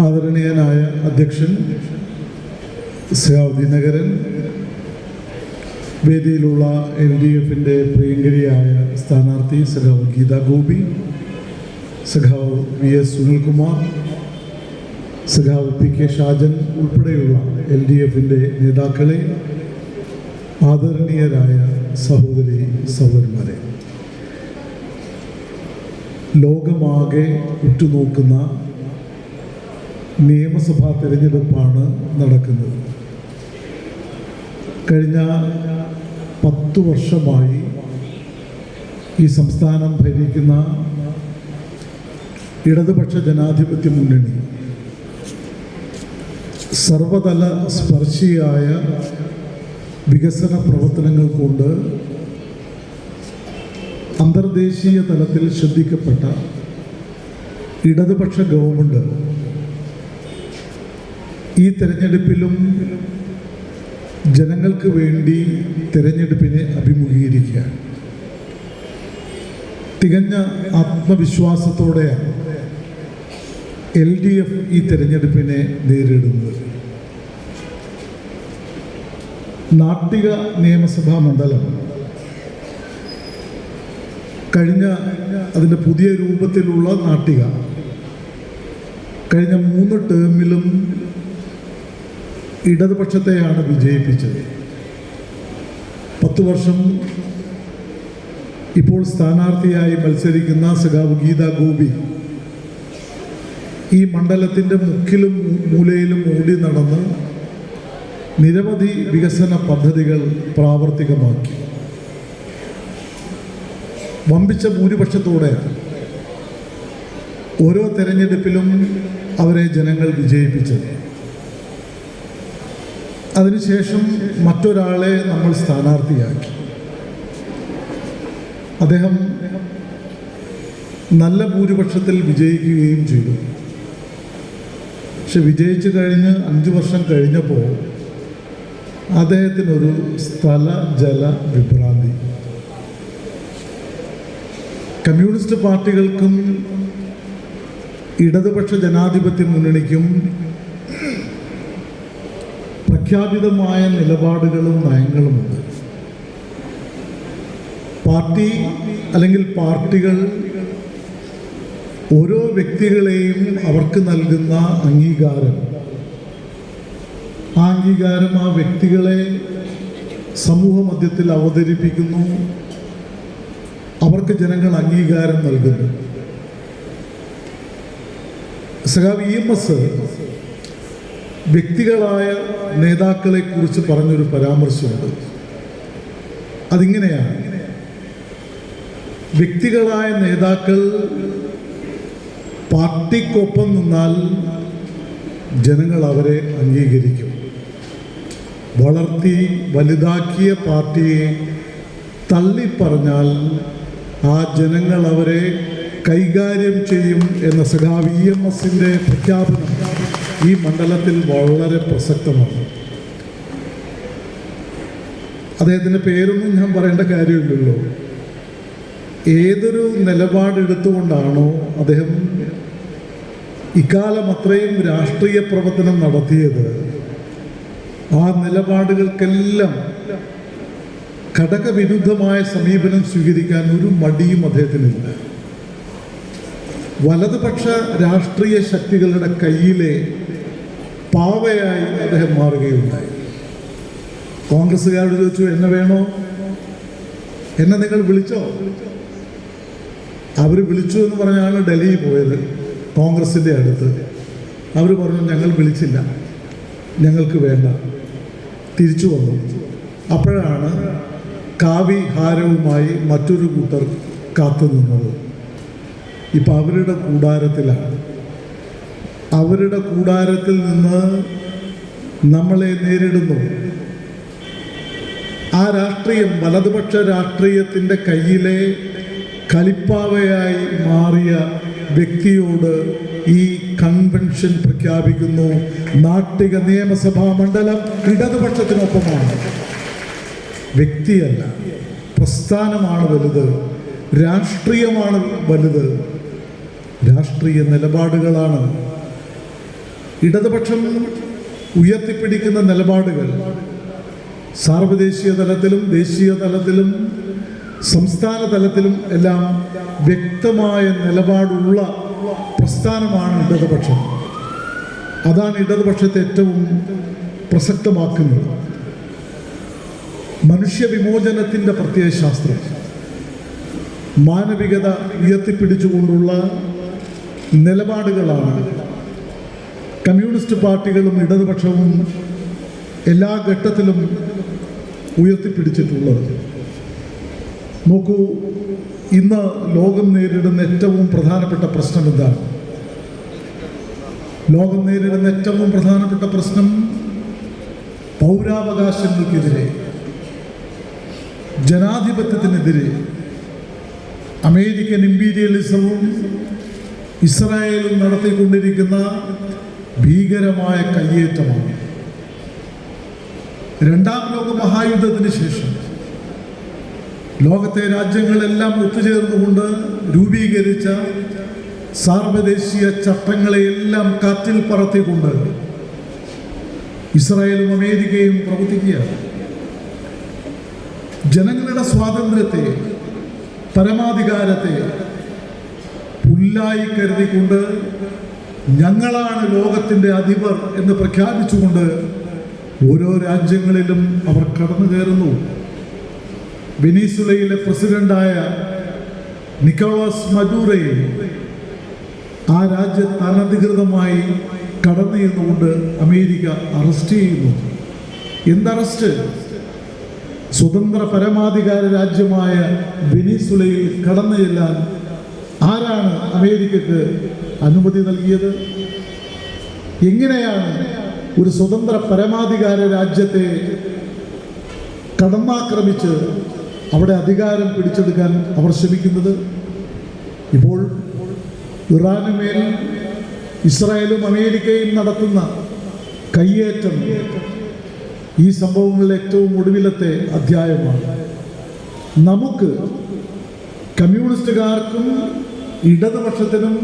ആദരണീയനായ അധ്യക്ഷൻ സഖാവ് ദിനകരൻ, വേദിയിലുള്ള LDFിൻ്റെ പ്രിയങ്കരിയായ സ്ഥാനാർത്ഥി സഖാവ് ഗീതാ ഗോപി, സഖാവ് VS സുനിൽകുമാർ, സഖാവ് PK ഷാജൻ ഉൾപ്പെടെയുള്ള LDFിൻ്റെ നേതാക്കളെ, ആദരണീയരായ സഹോദരി സഹോദരന്മാരെ, ലോകമാകെ ഉറ്റുനോക്കുന്ന നിയമസഭാ തിരഞ്ഞെടുപ്പാണ് നടക്കുന്നത്. കഴിഞ്ഞ 10 വർഷമായി ഈ സംസ്ഥാനം ഭരിക്കുന്ന ഇടതുപക്ഷ ജനാധിപത്യ മുന്നണി സർവതല സ്പർശിയായ വികസന പ്രവർത്തനങ്ങൾ കൊണ്ട് അന്തർദേശീയ തലത്തിൽ ശ്രദ്ധിക്കപ്പെട്ട ഇടതുപക്ഷ ഗവൺമെൻറ് ഈ തെരഞ്ഞെടുപ്പിലും ജനങ്ങൾക്ക് വേണ്ടി തെരഞ്ഞെടുപ്പിനെ അഭിമുഖീകരിക്കുകയാണ്. തികഞ്ഞ ആത്മവിശ്വാസത്തോടെയാണ് LDF ഈ തെരഞ്ഞെടുപ്പിനെ നേരിടുന്നത്. നാട്ടിക നിയമസഭാ മണ്ഡലം കഴിഞ്ഞ അതിൻ്റെ പുതിയ രൂപത്തിലുള്ള നാട്ടിക കഴിഞ്ഞ 3 ടേമിലും ഇടതുപക്ഷത്തെയാണ് വിജയിപ്പിച്ചത്. 10 വർഷം ഇപ്പോൾ സ്ഥാനാർത്ഥിയായി മത്സരിക്കുന്ന സഖാവ് ഗീതാ ഗോപി ഈ മണ്ഡലത്തിൻ്റെ മുക്കിലും മൂലയിലും ഓടി നടന്ന് നിരവധി വികസന പദ്ധതികൾ പ്രാവർത്തികമാക്കി. വമ്പിച്ച ഭൂരിപക്ഷത്തോടെയാണ് ഓരോ തെരഞ്ഞെടുപ്പിലും അവരെ ജനങ്ങൾ വിജയിപ്പിച്ചത്. അതിനുശേഷം മറ്റൊരാളെ നമ്മൾ സ്ഥാനാർത്ഥിയാക്കി. അദ്ദേഹം നല്ല ഭൂരിപക്ഷത്തിൽ വിജയിക്കുകയും ചെയ്തു. പക്ഷെ വിജയിച്ചു കഴിഞ്ഞ് 5 വർഷം കഴിഞ്ഞപ്പോൾ അദ്ദേഹത്തിനൊരു സ്ഥല ജല വിഭ്രാന്തി. കമ്മ്യൂണിസ്റ്റ് പാർട്ടികൾക്കും ഇടതുപക്ഷ ജനാധിപത്യ മുന്നണിക്കും പ്രഖ്യാപിതമായ നിലപാടുകളും നയങ്ങളുമുണ്ട്. പാർട്ടി അല്ലെങ്കിൽ പാർട്ടികൾ ഓരോ വ്യക്തികളെയും അവർക്ക് നൽകുന്ന അംഗീകാരം, ആ അംഗീകാരം ആ വ്യക്തികളെ സമൂഹ മധ്യത്തിൽ അവതരിപ്പിക്കുന്നു. അവർക്ക് ജനങ്ങൾ അംഗീകാരം നൽകുന്നു. സഖാവ് EMS വ്യക്തികളായ നേതാക്കളെ കുറിച്ച് പറഞ്ഞൊരു പരാമർശമുണ്ട്. അതിങ്ങനെയാണ്: വ്യക്തികളായ നേതാക്കൾ പാർട്ടിക്കൊപ്പം നിന്നാൽ ജനങ്ങൾ അവരെ അംഗീകരിക്കും. വളർത്തി വലുതാക്കിയ പാർട്ടിയെ തള്ളിപ്പറഞ്ഞാൽ ആ ജനങ്ങൾ അവരെ കൈകാര്യം ചെയ്യും എന്ന സഖാവ് EMSൻ്റെ പ്രഖ്യാപനം ഈ മണ്ഡലത്തിൽ വളരെ പ്രസക്തമാണ്. അദ്ദേഹത്തിൻ്റെ പേരൊന്നും ഞാൻ പറയേണ്ട കാര്യമില്ലല്ലോ. ഏതൊരു നിലപാടെടുത്തുകൊണ്ടാണോ അദ്ദേഹം ഇക്കാലം അത്രയും രാഷ്ട്രീയ പ്രവർത്തനം നടത്തിയത്, ആ നിലപാടുകൾക്കെല്ലാം ഘടകവിരുദ്ധമായ സമീപനം സ്വീകരിക്കാൻ ഒരു മടിയും അദ്ദേഹത്തിനില്ല. വലതുപക്ഷ രാഷ്ട്രീയ ശക്തികളുടെ കയ്യിലെ പാവയായി അദ്ദേഹം മാറുകയുണ്ടായി. കോൺഗ്രസ്സുകാരോട് ചോദിച്ചു, എന്നെ വേണോ, എന്നെ നിങ്ങൾ വിളിച്ചോ? അവർ വിളിച്ചു എന്ന് പറഞ്ഞാണ് ഡൽഹി പോയത്, കോൺഗ്രസിൻ്റെ അടുത്ത്. അവർ പറഞ്ഞു, ഞങ്ങൾ വിളിച്ചില്ല, ഞങ്ങൾക്ക് വേണ്ട, തിരിച്ചു വന്നു. അപ്പോഴാണ് കാവി ഹാരവുമായി മറ്റൊരു കൂട്ടർ കാത്തു നിന്നത്. ഇപ്പം അവരുടെ കൂടാരത്തിലാണ്. അവരുടെ കൂടാരത്തിൽ നിന്ന് നമ്മളെ നേരിടുന്നു. ആ രാഷ്ട്രീയം, വലതുപക്ഷ രാഷ്ട്രീയത്തിൻ്റെ കയ്യിലെ കളിപ്പാവയായി മാറിയ വ്യക്തിയോട് ഈ കൺവെൻഷൻ പ്രഖ്യാപിക്കുന്നു: നാട്ടിക നിയമസഭാ മണ്ഡലം ഇടതുപക്ഷത്തിനൊപ്പമാണ്. വ്യക്തിയല്ല, പ്രസ്ഥാനമാണ് വലുത്, രാഷ്ട്രീയമാണ് വലുത്, രാഷ്ട്രീയ നിലപാടുകളാണ്. ഇടതുപക്ഷം ഉയർത്തിപ്പിടിക്കുന്ന നിലപാടുകൾ സാർവദേശീയ തലത്തിലും ദേശീയ തലത്തിലും സംസ്ഥാന തലത്തിലും എല്ലാം വ്യക്തമായ നിലപാടുള്ള പ്രസ്ഥാനമാണ് ഇടതുപക്ഷം. അതാണ് ഇടതുപക്ഷത്തെ ഏറ്റവും പ്രസക്തമാക്കുന്നത്. മനുഷ്യവിമോചനത്തിൻ്റെ പ്രത്യയശാസ്ത്രം, മാനവികത ഉയർത്തിപ്പിടിച്ചുകൊണ്ടുള്ള നിലപാടുകളാണ് കമ്മ്യൂണിസ്റ്റ് പാർട്ടികളും ഇടതുപക്ഷവും എല്ലാ ഘട്ടത്തിലും ഉയർത്തിപ്പിടിച്ചിട്ടുള്ളത്. നോക്കൂ, ഇന്ന് ലോകം നേരിടുന്ന ഏറ്റവും പ്രധാനപ്പെട്ട പ്രശ്നം എന്താണ്? ലോകം നേരിടുന്ന ഏറ്റവും പ്രധാനപ്പെട്ട പ്രശ്നം പൗരാവകാശങ്ങൾക്കെതിരെ, ജനാധിപത്യത്തിനെതിരെ അമേരിക്കൻ ഇമ്പീരിയലിസവും ഇസ്രായേലും നടത്തിക്കൊണ്ടിരിക്കുന്ന ഭീകരമായ കയ്യേറ്റമാണ്. രണ്ടാം ലോക മഹായുദ്ധത്തിന് ശേഷം ലോകത്തെ രാജ്യങ്ങളെല്ലാം ഒത്തുചേർന്നുകൊണ്ട് രൂപീകരിച്ച സാർവദേശീയ ചട്ടങ്ങളെയെല്ലാം കാറ്റിൽ പറത്തിക്കൊണ്ട് ഇസ്രായേലും അമേരിക്കയും പ്രവർത്തിക്കുകയാണ്. ജനങ്ങളുടെ സ്വാതന്ത്ര്യത്തെ, പരമാധികാരത്തെ പുല്ലായി കരുതിക്കൊണ്ട് ഞങ്ങളാണ് ലോകത്തിൻ്റെ അധിപർ എന്ന് പ്രഖ്യാപിച്ചുകൊണ്ട് ഓരോ രാജ്യങ്ങളിലും അവർ കടന്നു കയറുന്നു. വെനീസുലയിലെ പ്രസിഡന്റായ നിക്കോളാസ് മഡൂറോയെ ആ രാജ്യത്ത് അനധികൃതമായി കടന്നു ചെന്നുകൊണ്ട് അമേരിക്ക അറസ്റ്റ് ചെയ്യുന്നു. എന്തറസ്റ്റ്? സ്വതന്ത്ര പരമാധികാര രാജ്യമായ വെനീസുലയിൽ കടന്നു ചെല്ലാൻ ആരാണ് അമേരിക്കക്ക് അനുമതി നൽകിയത്? എങ്ങനെയാണ് ഒരു സ്വതന്ത്ര പരമാധികാര രാജ്യത്തെ കടന്നാക്രമിച്ച് അവിടെ അധികാരം പിടിച്ചെടുക്കാൻ അവർ ശ്രമിക്കുന്നത്? ഇപ്പോൾ ഇറാനുമേൽ ഇസ്രായേലും അമേരിക്കയും നടത്തുന്ന കയ്യേറ്റം ഈ സംഭവങ്ങളിലെ ഏറ്റവും ഒടുവിലത്തെ അധ്യായമാണ്. നമുക്ക് കമ്മ്യൂണിസ്റ്റുകാർക്കും ഇടതുപക്ഷത്തിനും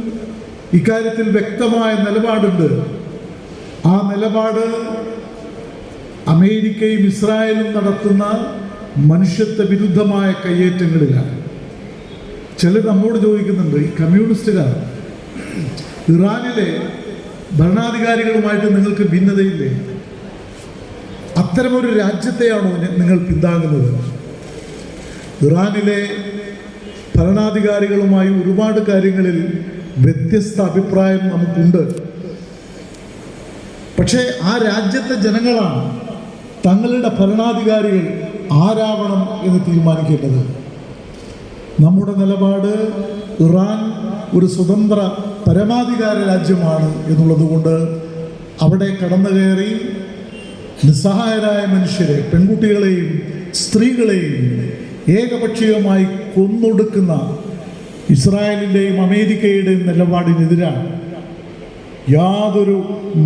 ഇക്കാര്യത്തിൽ വ്യക്തമായ നിലപാടുണ്ട്. ആ നിലപാട് അമേരിക്കയും ഇസ്രായേലും നടത്തുന്ന മനുഷ്യത്വ വിരുദ്ധമായ കയ്യേറ്റങ്ങളിലാണ്. ചിലർ നമ്മോട് ചോദിക്കുന്നുണ്ട്, ഈ കമ്മ്യൂണിസ്റ്റുകാർ ഇറാനിലെ ഭരണാധികാരികളുമായിട്ട് നിങ്ങൾക്ക് ഭിന്നതയില്ലേ? അത്തരമൊരു രാജ്യത്തെയാണോ നിങ്ങൾ പിന്താങ്ങുന്നത്? ഇറാനിലെ ഭരണാധികാരികളുമായി ഒരുപാട് കാര്യങ്ങളിൽ വ്യത്യസ്ത അഭിപ്രായം നമുക്കുണ്ട്. പക്ഷേ ആ രാജ്യത്തെ ജനങ്ങളാണ് തങ്ങളുടെ ഭരണാധികാരികൾ ആരാവണം എന്ന് തീരുമാനിക്കേണ്ടത്. നമ്മുടെ നിലപാട് ഇറാൻ ഒരു സ്വതന്ത്ര പരമാധികാര രാജ്യമാണ് എന്നുള്ളത് കൊണ്ട് അവിടെ കടന്നു കയറി നിസ്സഹായരായ മനുഷ്യരെ, പെൺകുട്ടികളെയും സ്ത്രീകളെയും ഏകപക്ഷീയമായി കൊന്നൊടുക്കുന്ന ഇസ്രായേലിൻ്റെയും അമേരിക്കയുടെയും നിലപാടിനെതിരാണ്. യാതൊരു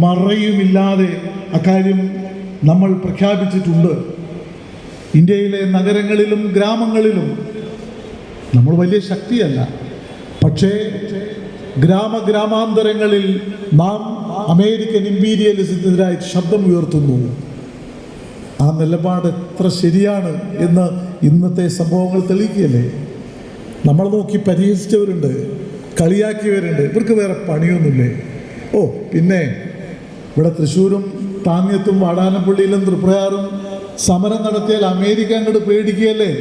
മറയുമില്ലാതെ അക്കാര്യം നമ്മൾ പ്രഖ്യാപിച്ചിട്ടുണ്ട്. ഇന്ത്യയിലെ നഗരങ്ങളിലും ഗ്രാമങ്ങളിലും നമ്മൾ വലിയ ശക്തിയല്ല, പക്ഷേ ഗ്രാമാന്തരങ്ങളിൽ നാം അമേരിക്കൻ ഇമ്പീരിയലിസത്തിനെതിരായി ശബ്ദം ഉയർത്തുന്നു. ആ നിലപാട് എത്ര ശരിയാണ് എന്ന് ഇന്നത്തെ സംഭവങ്ങൾ തെളിയിക്കുകയല്ലേ? നമ്മൾ നോക്കി പരിഹസിച്ചവരുണ്ട്, കളിയാക്കിയവരുണ്ട്. ഇവർക്ക് വേറെ പണിയൊന്നുമില്ലേ? ഓ, പിന്നെ ഇവിടെ തൃശ്ശൂരും താന്യത്തും വാടാനപ്പള്ളിയിലും തൃപ്രയാറും സമരം നടത്തിയാൽ അമേരിക്ക അങ്ങോട്ട് പേടിക്കുകയല്ലേ?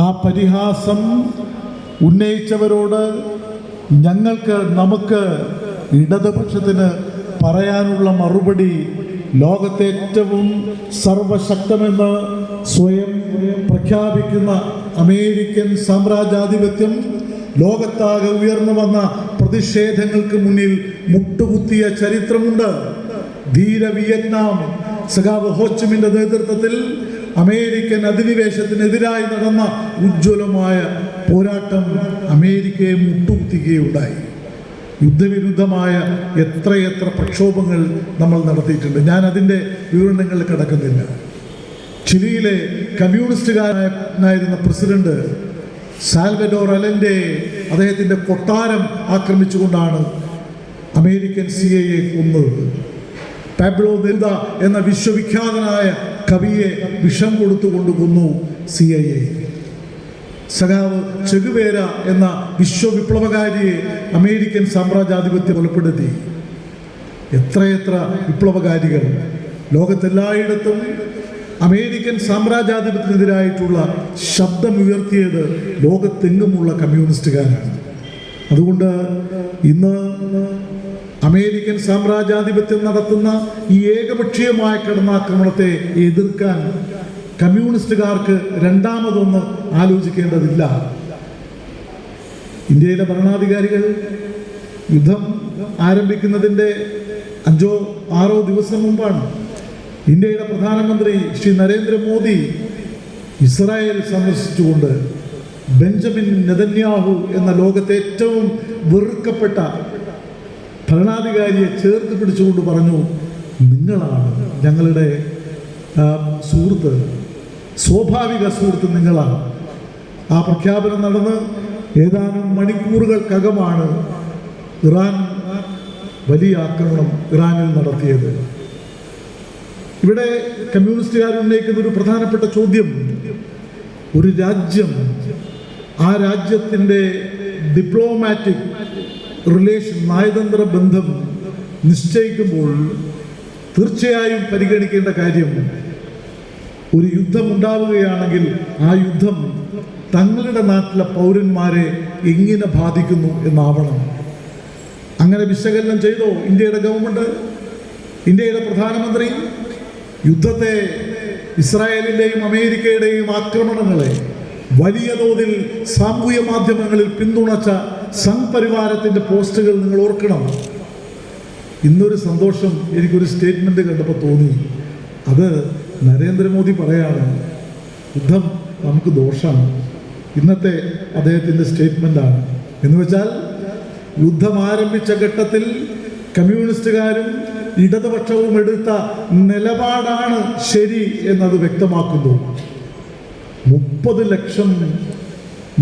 ആ പരിഹാസം ഉന്നയിച്ചവരോട് നമുക്ക് ഇടതുപക്ഷത്തിന് പറയാനുള്ള മറുപടി, ലോകത്തെ ഏറ്റവും സർവശക്തമെന്ന് സ്വയം പ്രഖ്യാപിക്കുന്ന അമേരിക്കൻ സാമ്രാജ്യാധിപത്യം ലോകത്താകെ ഉയർന്നു വന്ന പ്രതിഷേധങ്ങൾക്ക് മുന്നിൽ മുട്ടുകുത്തിയ ചരിത്രമുണ്ട്. ധീര വിയറ്റ്നാം സഖാവ് ഹോച്ചിമിന്റെ നേതൃത്വത്തിൽ അമേരിക്കൻ അധിനിവേശത്തിനെതിരായി നടന്ന ഉജ്ജ്വലമായ പോരാട്ടം അമേരിക്കയെ മുട്ടുകുത്തിക്കുകയുണ്ടായി. യുദ്ധവിരുദ്ധമായ എത്രയെത്ര പ്രക്ഷോഭങ്ങൾ നമ്മൾ നടത്തിയിട്ടുണ്ട്. ഞാൻ അതിൻ്റെ വിവരണങ്ങളിൽ കിടക്കുന്നില്ല. ചിലിയിലെ കമ്മ്യൂണിസ്റ്റുകാരനായിരുന്ന പ്രസിഡന്റ് സാൽവഡോർ അലൻഡെ അദ്ദേഹത്തിൻ്റെ കൊട്ടാരം ആക്രമിച്ചുകൊണ്ടാണ് അമേരിക്കൻ CIA കൊന്നത്. പാബ്ലോ നെരുദ എന്ന വിശ്വവിഖ്യാതനായ കവിയെ വിഷം കൊടുത്തുകൊണ്ട് കൊന്നു CIA. സഖാവ് ചെഗുവേര എന്ന വിശ്വവിപ്ലവകാരിയെ അമേരിക്കൻ സാമ്രാജ്യാധിപത്യം കൊലപ്പെടുത്തി. എത്രയെത്ര വിപ്ലവകാരികൾ ലോകത്തെല്ലായിടത്തും അമേരിക്കൻ സാമ്രാജ്യാധിപത്യത്തിനെതിരായിട്ടുള്ള ശബ്ദമുയർത്തിയത് ലോകത്തെങ്ങുമുള്ള കമ്മ്യൂണിസ്റ്റുകാരാണ്. അതുകൊണ്ട് ഇന്ന് അമേരിക്കൻ സാമ്രാജ്യാധിപത്യം നടത്തുന്ന ഈ ഏകപക്ഷീയമായ കടന്നാക്രമണത്തെ എതിർക്കാൻ കമ്മ്യൂണിസ്റ്റുകാർക്ക് രണ്ടാമതൊന്ന് ആലോചിക്കേണ്ടതില്ല. ഇന്ത്യയിലെ ഭരണാധികാരികൾ യുദ്ധം ആരംഭിക്കുന്നതിൻ്റെ 5-6 ദിവസം മുമ്പാണ് ഇന്ത്യയുടെ പ്രധാനമന്ത്രി ശ്രീ നരേന്ദ്രമോദി ഇസ്രായേൽ സന്ദർശിച്ചുകൊണ്ട് ബെഞ്ചമിൻ നെതന്യാഹു എന്ന ലോകത്തെ ഏറ്റവും വെറുക്കപ്പെട്ട ഭരണാധികാരിയെ ചേർത്ത് പിടിച്ചുകൊണ്ട് പറഞ്ഞു, നിങ്ങളാണ് ഞങ്ങളുടെ സുഹൃത്ത്, സ്വാഭാവിക സുഹൃത്ത് നിങ്ങളാണ്. ആ പ്രഖ്യാപനം നടന്ന് ഏതാനും മണിക്കൂറുകൾക്കകമാണ് ഇറാൻ വലിയ ആക്രമണം ഇറാനിൽ നടത്തിയത്. ഇവിടെ കമ്മ്യൂണിസ്റ്റുകാർ ഉന്നയിക്കുന്ന ഒരു പ്രധാനപ്പെട്ട ചോദ്യം, ഒരു രാജ്യം ആ രാജ്യത്തിൻ്റെ ഡിപ്ലോമാറ്റിക് റിലേഷൻ, നയതന്ത്ര ബന്ധം നിശ്ചയിക്കുമ്പോൾ തീർച്ചയായും പരിഗണിക്കേണ്ട കാര്യം, ഒരു യുദ്ധം ഉണ്ടാവുകയാണെങ്കിൽ ആ യുദ്ധം തങ്ങളുടെ നാട്ടിലെ പൗരന്മാരെ എങ്ങനെ ബാധിക്കുന്നു എന്നാവണം. അങ്ങനെ വിശകലനം ചെയ്തോ ഇന്ത്യയുടെ ഗവൺമെൻറ്, ഇന്ത്യയുടെ പ്രധാനമന്ത്രി? യുദ്ധത്തെ, ഇസ്രായേലിൻ്റെയും അമേരിക്കയുടെയും ആക്രമണങ്ങളെ വലിയ തോതിൽ സാമൂഹ്യ മാധ്യമങ്ങളിൽ പിന്തുണച്ച സംഘ് പരിവാരത്തിൻ്റെ പോസ്റ്റുകൾ നിങ്ങൾ ഓർക്കണം. ഇന്നൊരു സന്തോഷം എനിക്കൊരു സ്റ്റേറ്റ്മെൻറ്റ് കണ്ടപ്പോൾ തോന്നി. അത് നരേന്ദ്രമോദി പറയാണ്, യുദ്ധം നമുക്ക് ദോഷമാണ്. ഇന്നത്തെ അദ്ദേഹത്തിൻ്റെ സ്റ്റേറ്റ്മെൻറ്റാണ്. എന്ന് വെച്ചാൽ യുദ്ധം ആരംഭിച്ച ഘട്ടത്തിൽ കമ്മ്യൂണിസ്റ്റുകാരും ഇടതുപക്ഷവും എടുത്ത നിലപാടാണ് ശരി എന്നത് വ്യക്തമാക്കുന്നു. 30 ലക്ഷം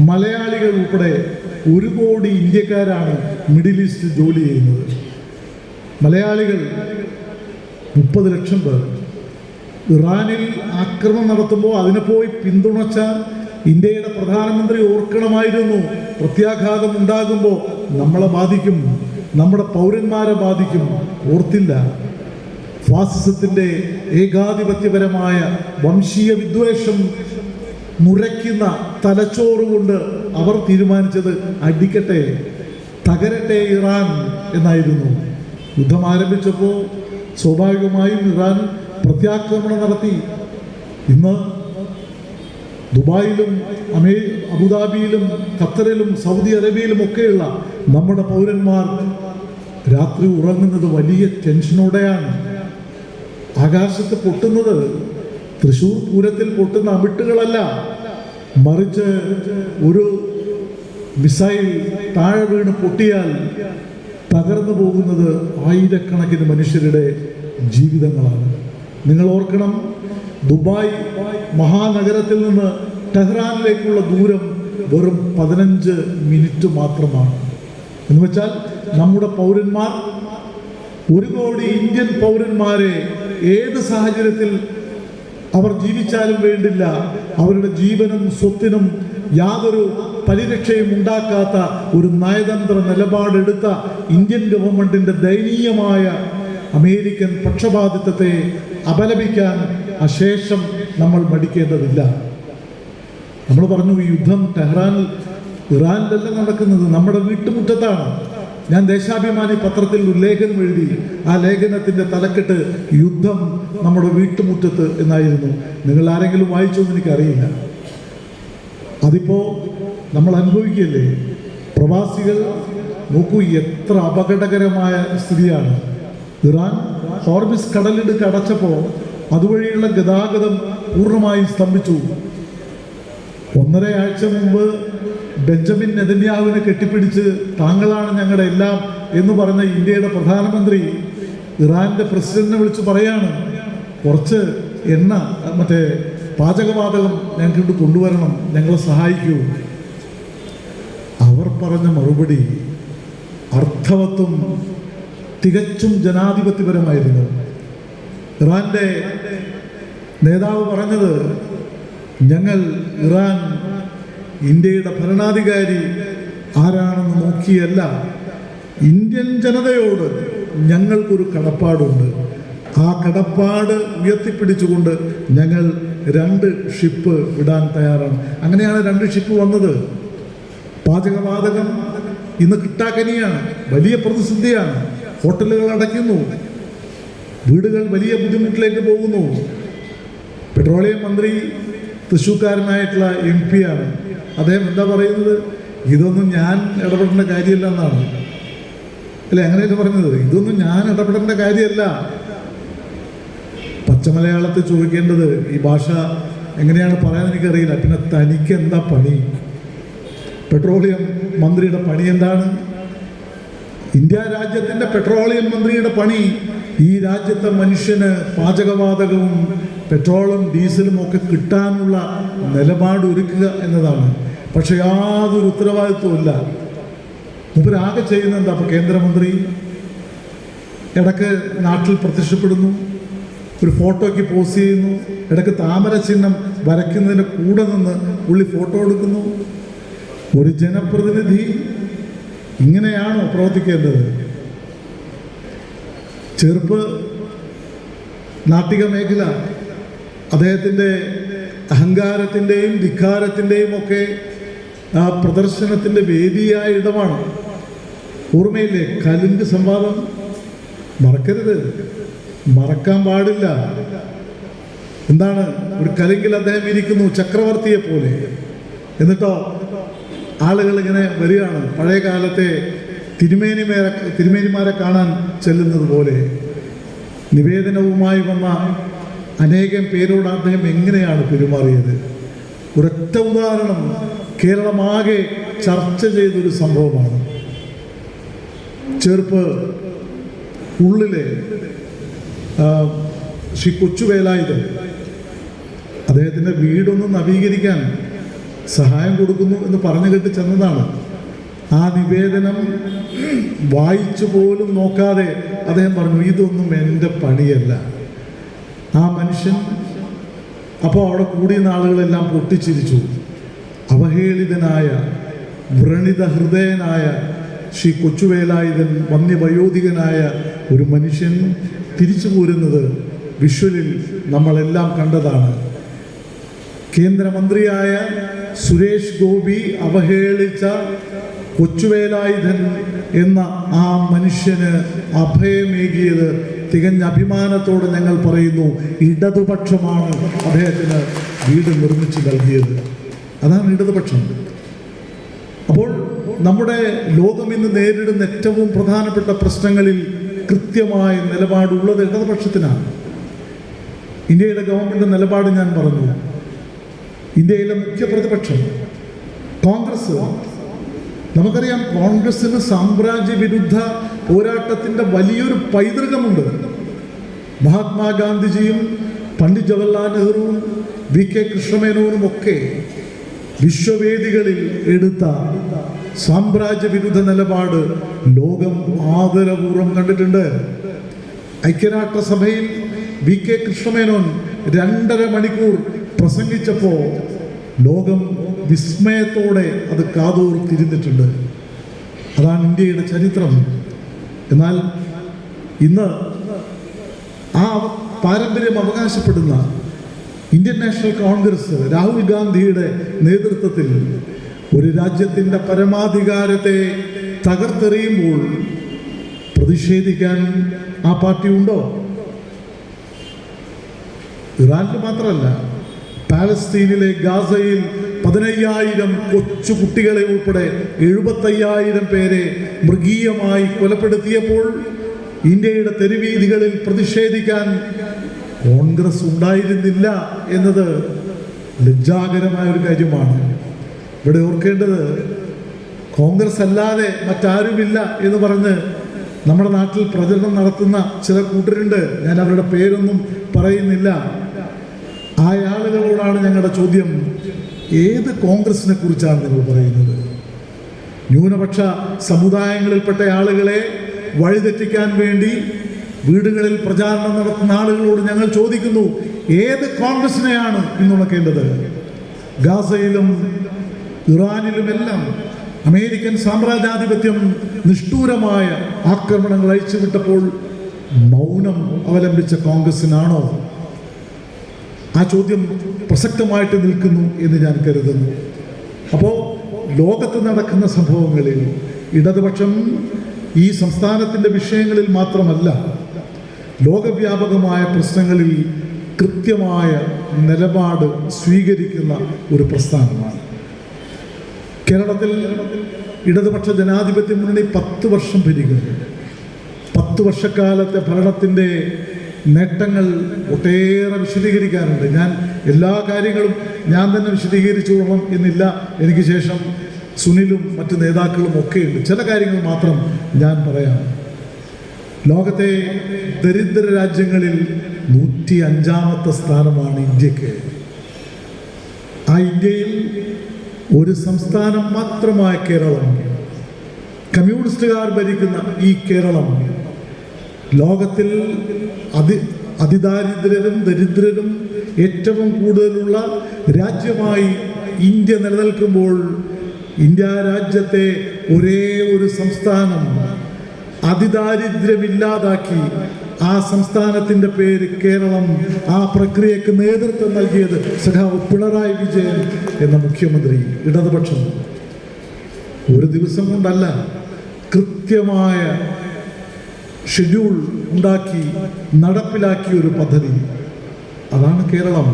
മലയാളികൾ ഉൾപ്പെടെ 1 കോടി ഇന്ത്യക്കാരാണ് മിഡിൽ ഈസ്റ്റ് ജോലി ചെയ്യുന്നത്. മലയാളികൾ 30 ലക്ഷം പേർ. ഇറാനിൽ ആക്രമണം നടത്തുമ്പോൾ അതിനെ പോയി പിന്തുണച്ച ഇന്ത്യയുടെ പ്രധാനമന്ത്രി ഓർക്കണമായിരുന്നു, പ്രത്യാഘാതം ഉണ്ടാകുമ്പോൾ നമ്മളെ ബാധിക്കും, നമ്മുടെ പൗരന്മാരെ ബാധിക്കും. ഓർത്തില്ല. ഫാസിസത്തിൻ്റെ ഏകാധിപത്യപരമായ വംശീയ വിദ്വേഷം മുരയ്ക്കുന്ന തലച്ചോറുകൊണ്ട് അവർ തീരുമാനിച്ചത് അടിക്കട്ടെ, തകരട്ടെ ഇറാൻ എന്നായിരുന്നു. യുദ്ധം ആരംഭിച്ചപ്പോൾ സ്വാഭാവികമായും ഇറാൻ പ്രത്യാക്രമണം നടത്തി. ഇന്ന് ദുബായിലും അബുദാബിയിലും ഖത്തറിലും സൗദി അറേബ്യയിലും ഒക്കെയുള്ള നമ്മുടെ പൗരന്മാർ രാത്രി ഉറങ്ങുന്നത് വലിയ ടെൻഷനോടെയാണ്. ആകാശത്ത് പൊട്ടുന്നത് തൃശ്ശൂർ പൂരത്തിൽ പൊട്ടുന്ന അമിട്ടുകളല്ല, മറിച്ച് ഒരു മിസൈൽ താഴെ വീണ് പൊട്ടിയാൽ തകർന്നു പോകുന്നത് ആയിരക്കണക്കിന് മനുഷ്യരുടെ ജീവിതങ്ങളാണ്. നിങ്ങൾ ഓർക്കണം, ദുബായ് മഹാനഗരത്തിൽ നിന്ന് ടെഹ്റാനിലേക്കുള്ള ദൂരം വെറും 15 മിനിറ്റ് മാത്രമാണ്. എന്ന് വെച്ചാൽ നമ്മുടെ പൗരന്മാർ, 1 കോടി ഇന്ത്യൻ പൗരന്മാരെ ഏത് സാഹചര്യത്തിൽ അവർ ജീവിച്ചാലും വേണ്ടില്ല, അവരുടെ ജീവനും സ്വത്തിനും യാതൊരു പരിരക്ഷയും ഉണ്ടാക്കാത്ത ഒരു നയതന്ത്ര നിലപാടെടുത്ത ഇന്ത്യൻ ഗവൺമെൻറ്റിൻ്റെ ദയനീയമായ അമേരിക്കൻ പക്ഷപാതിത്വത്തെ അപലപിക്കാൻ അശേഷം നമ്മൾ മടിക്കേണ്ടതില്ല. നമ്മൾ പറഞ്ഞു, ഈ യുദ്ധം ടെഹ്റാനിൽ, ഇറാനിലല്ല നടക്കുന്നത്, നമ്മുടെ വീട്ടുമുറ്റത്താണ്. ഞാൻ ദേശാഭിമാനി പത്രത്തിൽ ഒരു ലേഖനം എഴുതി. ആ ലേഖനത്തിൻ്റെ തലക്കെട്ട് യുദ്ധം നമ്മുടെ വീട്ടുമുറ്റത്ത് എന്നായിരുന്നു. നിങ്ങൾ ആരെങ്കിലും വായിച്ചോ എന്ന് എനിക്കറിയില്ല. അതിപ്പോൾ നമ്മൾ അനുഭവിക്കുകയല്ലേ. പ്രവാസികൾ നോക്കൂ, എത്ര അപകടകരമായ സ്ഥിതിയാണ്. ഇറാൻ ഹോർമിസ് കടലിടുക്ക് അടച്ചപ്പോൾ അതുവഴിയുള്ള ഗതാഗതം പൂർണ്ണമായും സ്തംഭിച്ചു. 1.5 ആഴ്ച മുമ്പ് ബെഞ്ചമിൻ നെതന്യാഹുവിനെ കെട്ടിപ്പിടിച്ച് താങ്കളാണ് ഞങ്ങളുടെ എല്ലാം എന്ന് പറഞ്ഞ ഇന്ത്യയുടെ പ്രധാനമന്ത്രി ഇറാൻ്റെ പ്രസിഡന്റിനെ വിളിച്ച് പറയാണ്, കുറച്ച് എണ്ണ, മറ്റേ പാചകവാതകം ഞങ്ങൾക്ക് കൊണ്ടുവരണം, ഞങ്ങളെ സഹായിക്കൂ. അവർ പറഞ്ഞ മറുപടി അർത്ഥവത്വം തികച്ചും ജനാധിപത്യപരമായിരുന്നു. ഇറാന്റെ നേതാവ് പറഞ്ഞത്, ഞങ്ങൾ ഇറാൻ ഇന്ത്യയുടെ ഭരണാധികാരി ആരാണെന്ന് നോക്കിയല്ല, ഇന്ത്യൻ ജനതയോട് ഞങ്ങൾക്കൊരു കടപ്പാടുണ്ട്. ആ കടപ്പാട് ഉയർത്തിപ്പിടിച്ചുകൊണ്ട് ഞങ്ങൾ 2 ഷിപ്പ് വിടാൻ തയ്യാറാണ്. അങ്ങനെയാണ് 2 ഷിപ്പ് വന്നത്. പാചകവാതകം ഇന്ന് കിട്ടാക്കനിയാണ്, വലിയ പ്രതിസന്ധിയാണ്. ഹോട്ടലുകൾ അടയ്ക്കുന്നു, വീടുകൾ വലിയ ബുദ്ധിമുട്ടിലേക്ക് പോകുന്നു. പെട്രോളിയം മന്ത്രി തൃശ്ശൂർക്കാരനായിട്ടുള്ള MP ആണ്. അദ്ദേഹം എന്താ പറയുന്നത്? ഇതൊന്നും ഞാൻ ഇടപെടേണ്ട കാര്യമല്ല എന്നാണ്. അല്ലെ, അങ്ങനെയല്ല പറഞ്ഞത്. ഇതൊന്നും ഞാൻ ഇടപെടേണ്ട കാര്യമല്ല. പച്ചമലയാളത്തിൽ ചോദിക്കേണ്ടത്, ഈ ഭാഷ എങ്ങനെയാണ് പറയാൻ എനിക്കറിയില്ല, പിന്നെ തനിക്ക് എന്താ പണി? പെട്രോളിയം മന്ത്രിയുടെ പണി എന്താണ്? ഇന്ത്യ രാജ്യത്തിൻ്റെ പെട്രോളിയം മന്ത്രിയുടെ പണി ഈ രാജ്യത്തെ മനുഷ്യന് പാചകവാതകവും പെട്രോളും ഡീസലും ഒക്കെ കിട്ടാനുള്ള നിലപാട് ഒരുക്കുക എന്നതാണ്. പക്ഷെ യാതൊരു ഉത്തരവാദിത്വമില്ല. മൂപ്പരാകെ ചെയ്യുന്ന എന്താ? അപ്പോൾ കേന്ദ്രമന്ത്രി ഇടയ്ക്ക് നാട്ടിൽ പ്രത്യക്ഷപ്പെടുന്നു, ഒരു ഫോട്ടോയ്ക്ക് പോസ് ചെയ്യുന്നു, ഇടയ്ക്ക് താമര ചിഹ്നം വരയ്ക്കുന്നതിന് കൂടെ നിന്ന് പുള്ളി ഫോട്ടോ എടുക്കുന്നു. ഒരു ജനപ്രതിനിധി ഇങ്ങനെയാണോ പ്രവർത്തിക്കേണ്ടത്? ചെറുപ്പ് നാട്ടിക മേഖല അദ്ദേഹത്തിൻ്റെ അഹങ്കാരത്തിൻ്റെയും ധിക്കാരത്തിൻ്റെയും ഒക്കെ ആ പ്രദർശനത്തിൻ്റെ വേദിയായ ഇടമാണ്. ഓർമ്മയില്ലേ കലിംഗ് സംവാദം? മറക്കരുത്, മറക്കാൻ പാടില്ല. എന്താണ്? ഒരു കലിങ്കിൽ അദ്ദേഹം ഇരിക്കുന്നു ചക്രവർത്തിയെ പോലെ. എന്നിട്ടോ ആളുകൾ ഇങ്ങനെ വരികയാണ്, പഴയ കാലത്തെ തിരുമേനിമാരെ കാണാൻ ചെല്ലുന്നത് പോലെ. നിവേദനവുമായി വന്ന അനേകം പേരോട് അദ്ദേഹം എങ്ങനെയാണ് പെരുമാറിയത്? ഒരൊറ്റ ഉദാഹരണം കേരളമാകെ ചർച്ച ചെയ്തൊരു സംഭവമാണ്. ചെറുപ്പ് ഉള്ളിലെ ശ്രീ കൊച്ചുവേലായുധൻ അദ്ദേഹത്തിൻ്റെ വീടൊന്ന് നവീകരിക്കാൻ സഹായം കൊടുക്കുന്നു എന്ന് പറഞ്ഞു കേട്ട് ചെന്നതാണ്. ആ നിവേദനം വായിച്ചു പോലും നോക്കാതെ അദ്ദേഹം പറഞ്ഞു, ഇതൊന്നും എൻ്റെ പണിയല്ല. ആ മനുഷ്യൻ അപ്പോൾ അവിടെ കൂടിയ ആളുകളെല്ലാം പൊട്ടിച്ചിരിച്ചു. അവഹേളിതനായ വ്രണിത ഹൃദയനായ ശ്രീ കൊച്ചുവേലായുധൻ, വന്യവയോധികനായ ഒരു മനുഷ്യൻ തിരിച്ചു പോരുന്നത് വിഷ്വലിൽ നമ്മളെല്ലാം കണ്ടതാണ്. കേന്ദ്രമന്ത്രിയായ സുരേഷ് ഗോപി അവഹേളിച്ച കൊച്ചുവേലായുധൻ എന്ന ആ മനുഷ്യന് അഭയമേകിയത് തികഞ്ഞ അഭിമാനത്തോടെ ഞങ്ങൾ പറയുന്നു, ഇടതുപക്ഷമാണ് അദ്ദേഹത്തിന് വീട് നിർമ്മിച്ച് നൽകിയത്. അതാണ് ഇടതുപക്ഷം. അപ്പോൾ നമ്മുടെ ലോകം ഇന്ന് നേരിടുന്ന ഏറ്റവും പ്രധാനപ്പെട്ട പ്രശ്നങ്ങളിൽ കൃത്യമായ നിലപാടുള്ളത് ഇടതുപക്ഷത്തിനാണ്. ഇന്ത്യയുടെ ഗവൺമെൻറ് നിലപാട് ഞാൻ പറഞ്ഞു. ഇന്ത്യയിലെ മുഖ്യ പ്രതിപക്ഷം കോൺഗ്രസ്. നമുക്കറിയാം, കോൺഗ്രസിന് സാമ്രാജ്യ വിരുദ്ധ പോരാട്ടത്തിൻ്റെ വലിയൊരു പൈതൃകമുണ്ട്. മഹാത്മാഗാന്ധിജിയും പണ്ഡിറ്റ് ജവഹർലാൽ നെഹ്റുവും VK കൃഷ്ണമേനോനും ഒക്കെ വിശ്വവേദികളിൽ എടുത്ത സാമ്രാജ്യ വിരുദ്ധ നിലപാട് ലോകം ആദരപൂർവ്വം കണ്ടിട്ടുണ്ട്. ഐക്യരാഷ്ട്രസഭയിൽ VK കൃഷ്ണമേനോൻ 2.5 മണിക്കൂർ പ്രസംഗിച്ചപ്പോൾ ലോകം വിസ്മയത്തോടെ അത് കാതോർ തിരിഞ്ഞിട്ടുണ്ട്. അതാണ് ഇന്ത്യയുടെ ചരിത്രം. എന്നാൽ ഇന്ന് ആ പാരമ്പര്യം അവകാശപ്പെടുന്ന ഇന്ത്യൻ നാഷണൽ കോൺഗ്രസ് രാഹുൽ ഗാന്ധിയുടെ നേതൃത്വത്തിൽ ഒരു രാജ്യത്തിൻ്റെ പരമാധികാരത്തെ തകർത്തെറിയുമ്പോൾ പ്രതിഷേധിക്കാൻ ആ പാർട്ടി ഉണ്ടോ? ഇറാനിൽ മാത്രമല്ല, പാലസ്തീനിലെ ഗാസയിൽ 15,000 കൊച്ചു കുട്ടികളെ ഉൾപ്പെടെ 75,000 പേരെ മൃഗീയമായി കൊലപ്പെടുത്തിയപ്പോൾ ഇന്ത്യയുടെ തെരുവീഥികളിൽ പ്രതിഷേധിക്കാൻ കോൺഗ്രസ് ഉണ്ടായിരുന്നില്ല എന്നത് ലജ്ജാകരമായ ഒരു കാര്യമാണ്. ഇവിടെ ഓർക്കേണ്ടത്, കോൺഗ്രസ് അല്ലാതെ മറ്റാരുമില്ല എന്ന് പറഞ്ഞ് നമ്മുടെ നാട്ടിൽ പ്രചരണം നടത്തുന്ന ചില കൂട്ടരുണ്ട്. ഞാൻ അവരുടെ പേരൊന്നും പറയുന്നില്ല. ആ ആളുകളോടാണ് ഞങ്ങളുടെ ചോദ്യം, ഏത് കോൺഗ്രസിനെ കുറിച്ചാണ് നിങ്ങൾ പറയുന്നത്? ന്യൂനപക്ഷ സമുദായങ്ങളിൽപ്പെട്ട ആളുകളെ വഴിതെറ്റിക്കാൻ വേണ്ടി വീടുകളിൽ പ്രചാരണം നടത്തുന്ന ആളുകളോട് ഞങ്ങൾ ചോദിക്കുന്നു, ഏത് കോൺഗ്രസിനെയാണ് പിന്തുണക്കേണ്ടത്? ഗാസയിലും ഇറാനിലുമെല്ലാം അമേരിക്കൻ സാമ്രാജ്യാധിപത്യം നിഷ്ഠൂരമായ ആക്രമണങ്ങൾ അയച്ചുവിട്ടപ്പോൾ മൗനം അവലംബിച്ച കോൺഗ്രസിനാണോ? ആ ചോദ്യം പ്രസക്തമായിട്ട് നിൽക്കുന്നു എന്ന് ഞാൻ കരുതുന്നു. അപ്പോൾ ലോകത്ത് നടക്കുന്ന സംഭവങ്ങളിൽ ഇടതുപക്ഷം ഈ സംസ്ഥാനത്തിൻ്റെ വിഷയങ്ങളിൽ മാത്രമല്ല, ലോകവ്യാപകമായ പ്രശ്നങ്ങളിൽ കൃത്യമായ നിലപാട് സ്വീകരിക്കുന്ന ഒരു പ്രസ്ഥാനമാണ്. കേരളത്തിൽ ഇടതുപക്ഷ ജനാധിപത്യ മുന്നണി 10 വർഷം ഭരിക്കുന്നു. 10 വർഷക്കാലത്തെ ഭരണത്തിൻ്റെ നേട്ടങ്ങൾ ഒട്ടേറെ വിശദീകരിക്കാനുണ്ട്. ഞാൻ എല്ലാ കാര്യങ്ങളും ഞാൻ തന്നെ വിശദീകരിച്ചു കൊള്ളണം എന്നില്ല. എനിക്ക് ശേഷം സുനിലും മറ്റ് നേതാക്കളും ഒക്കെയുണ്ട്. ചില കാര്യങ്ങൾ മാത്രം ഞാൻ പറയാം. ലോകത്തെ ദരിദ്ര രാജ്യങ്ങളിൽ 105ാമത്തെ സ്ഥാനമാണ് ഇന്ത്യക്ക്. ആ ഇന്ത്യയിൽ ഒരു സംസ്ഥാനം മാത്രമായ കേരളം, കമ്മ്യൂണിസ്റ്റുകാർ ഭരിക്കുന്ന ഈ കേരളം, ലോകത്തിൽ അതിദാരിദ്ര്യരും ദരിദ്രരും ഏറ്റവും കൂടുതലുള്ള രാജ്യമായി ഇന്ത്യ നിലനിൽക്കുമ്പോൾ, ഇന്ത്യ രാജ്യത്തെ ഒരേ ഒരു സംസ്ഥാനം അതിദാരിദ്ര്യമില്ലാതാക്കി ആ സംസ്ഥാനത്തിൻ്റെ പേര് കേരളം. ആ പ്രക്രിയക്ക് നേതൃത്വം നൽകിയത് സഖാവ് പിണറായി വിജയൻ എന്ന മുഖ്യമന്ത്രി, ഇടതുപക്ഷം. ഒരു ദിവസം കൊണ്ടല്ല, കൃത്യമായ ഷെഡ്യൂൾ ഉണ്ടാക്കി നടപ്പിലാക്കിയ ഒരു പദ്ധതി. അതാണ് കേരളം.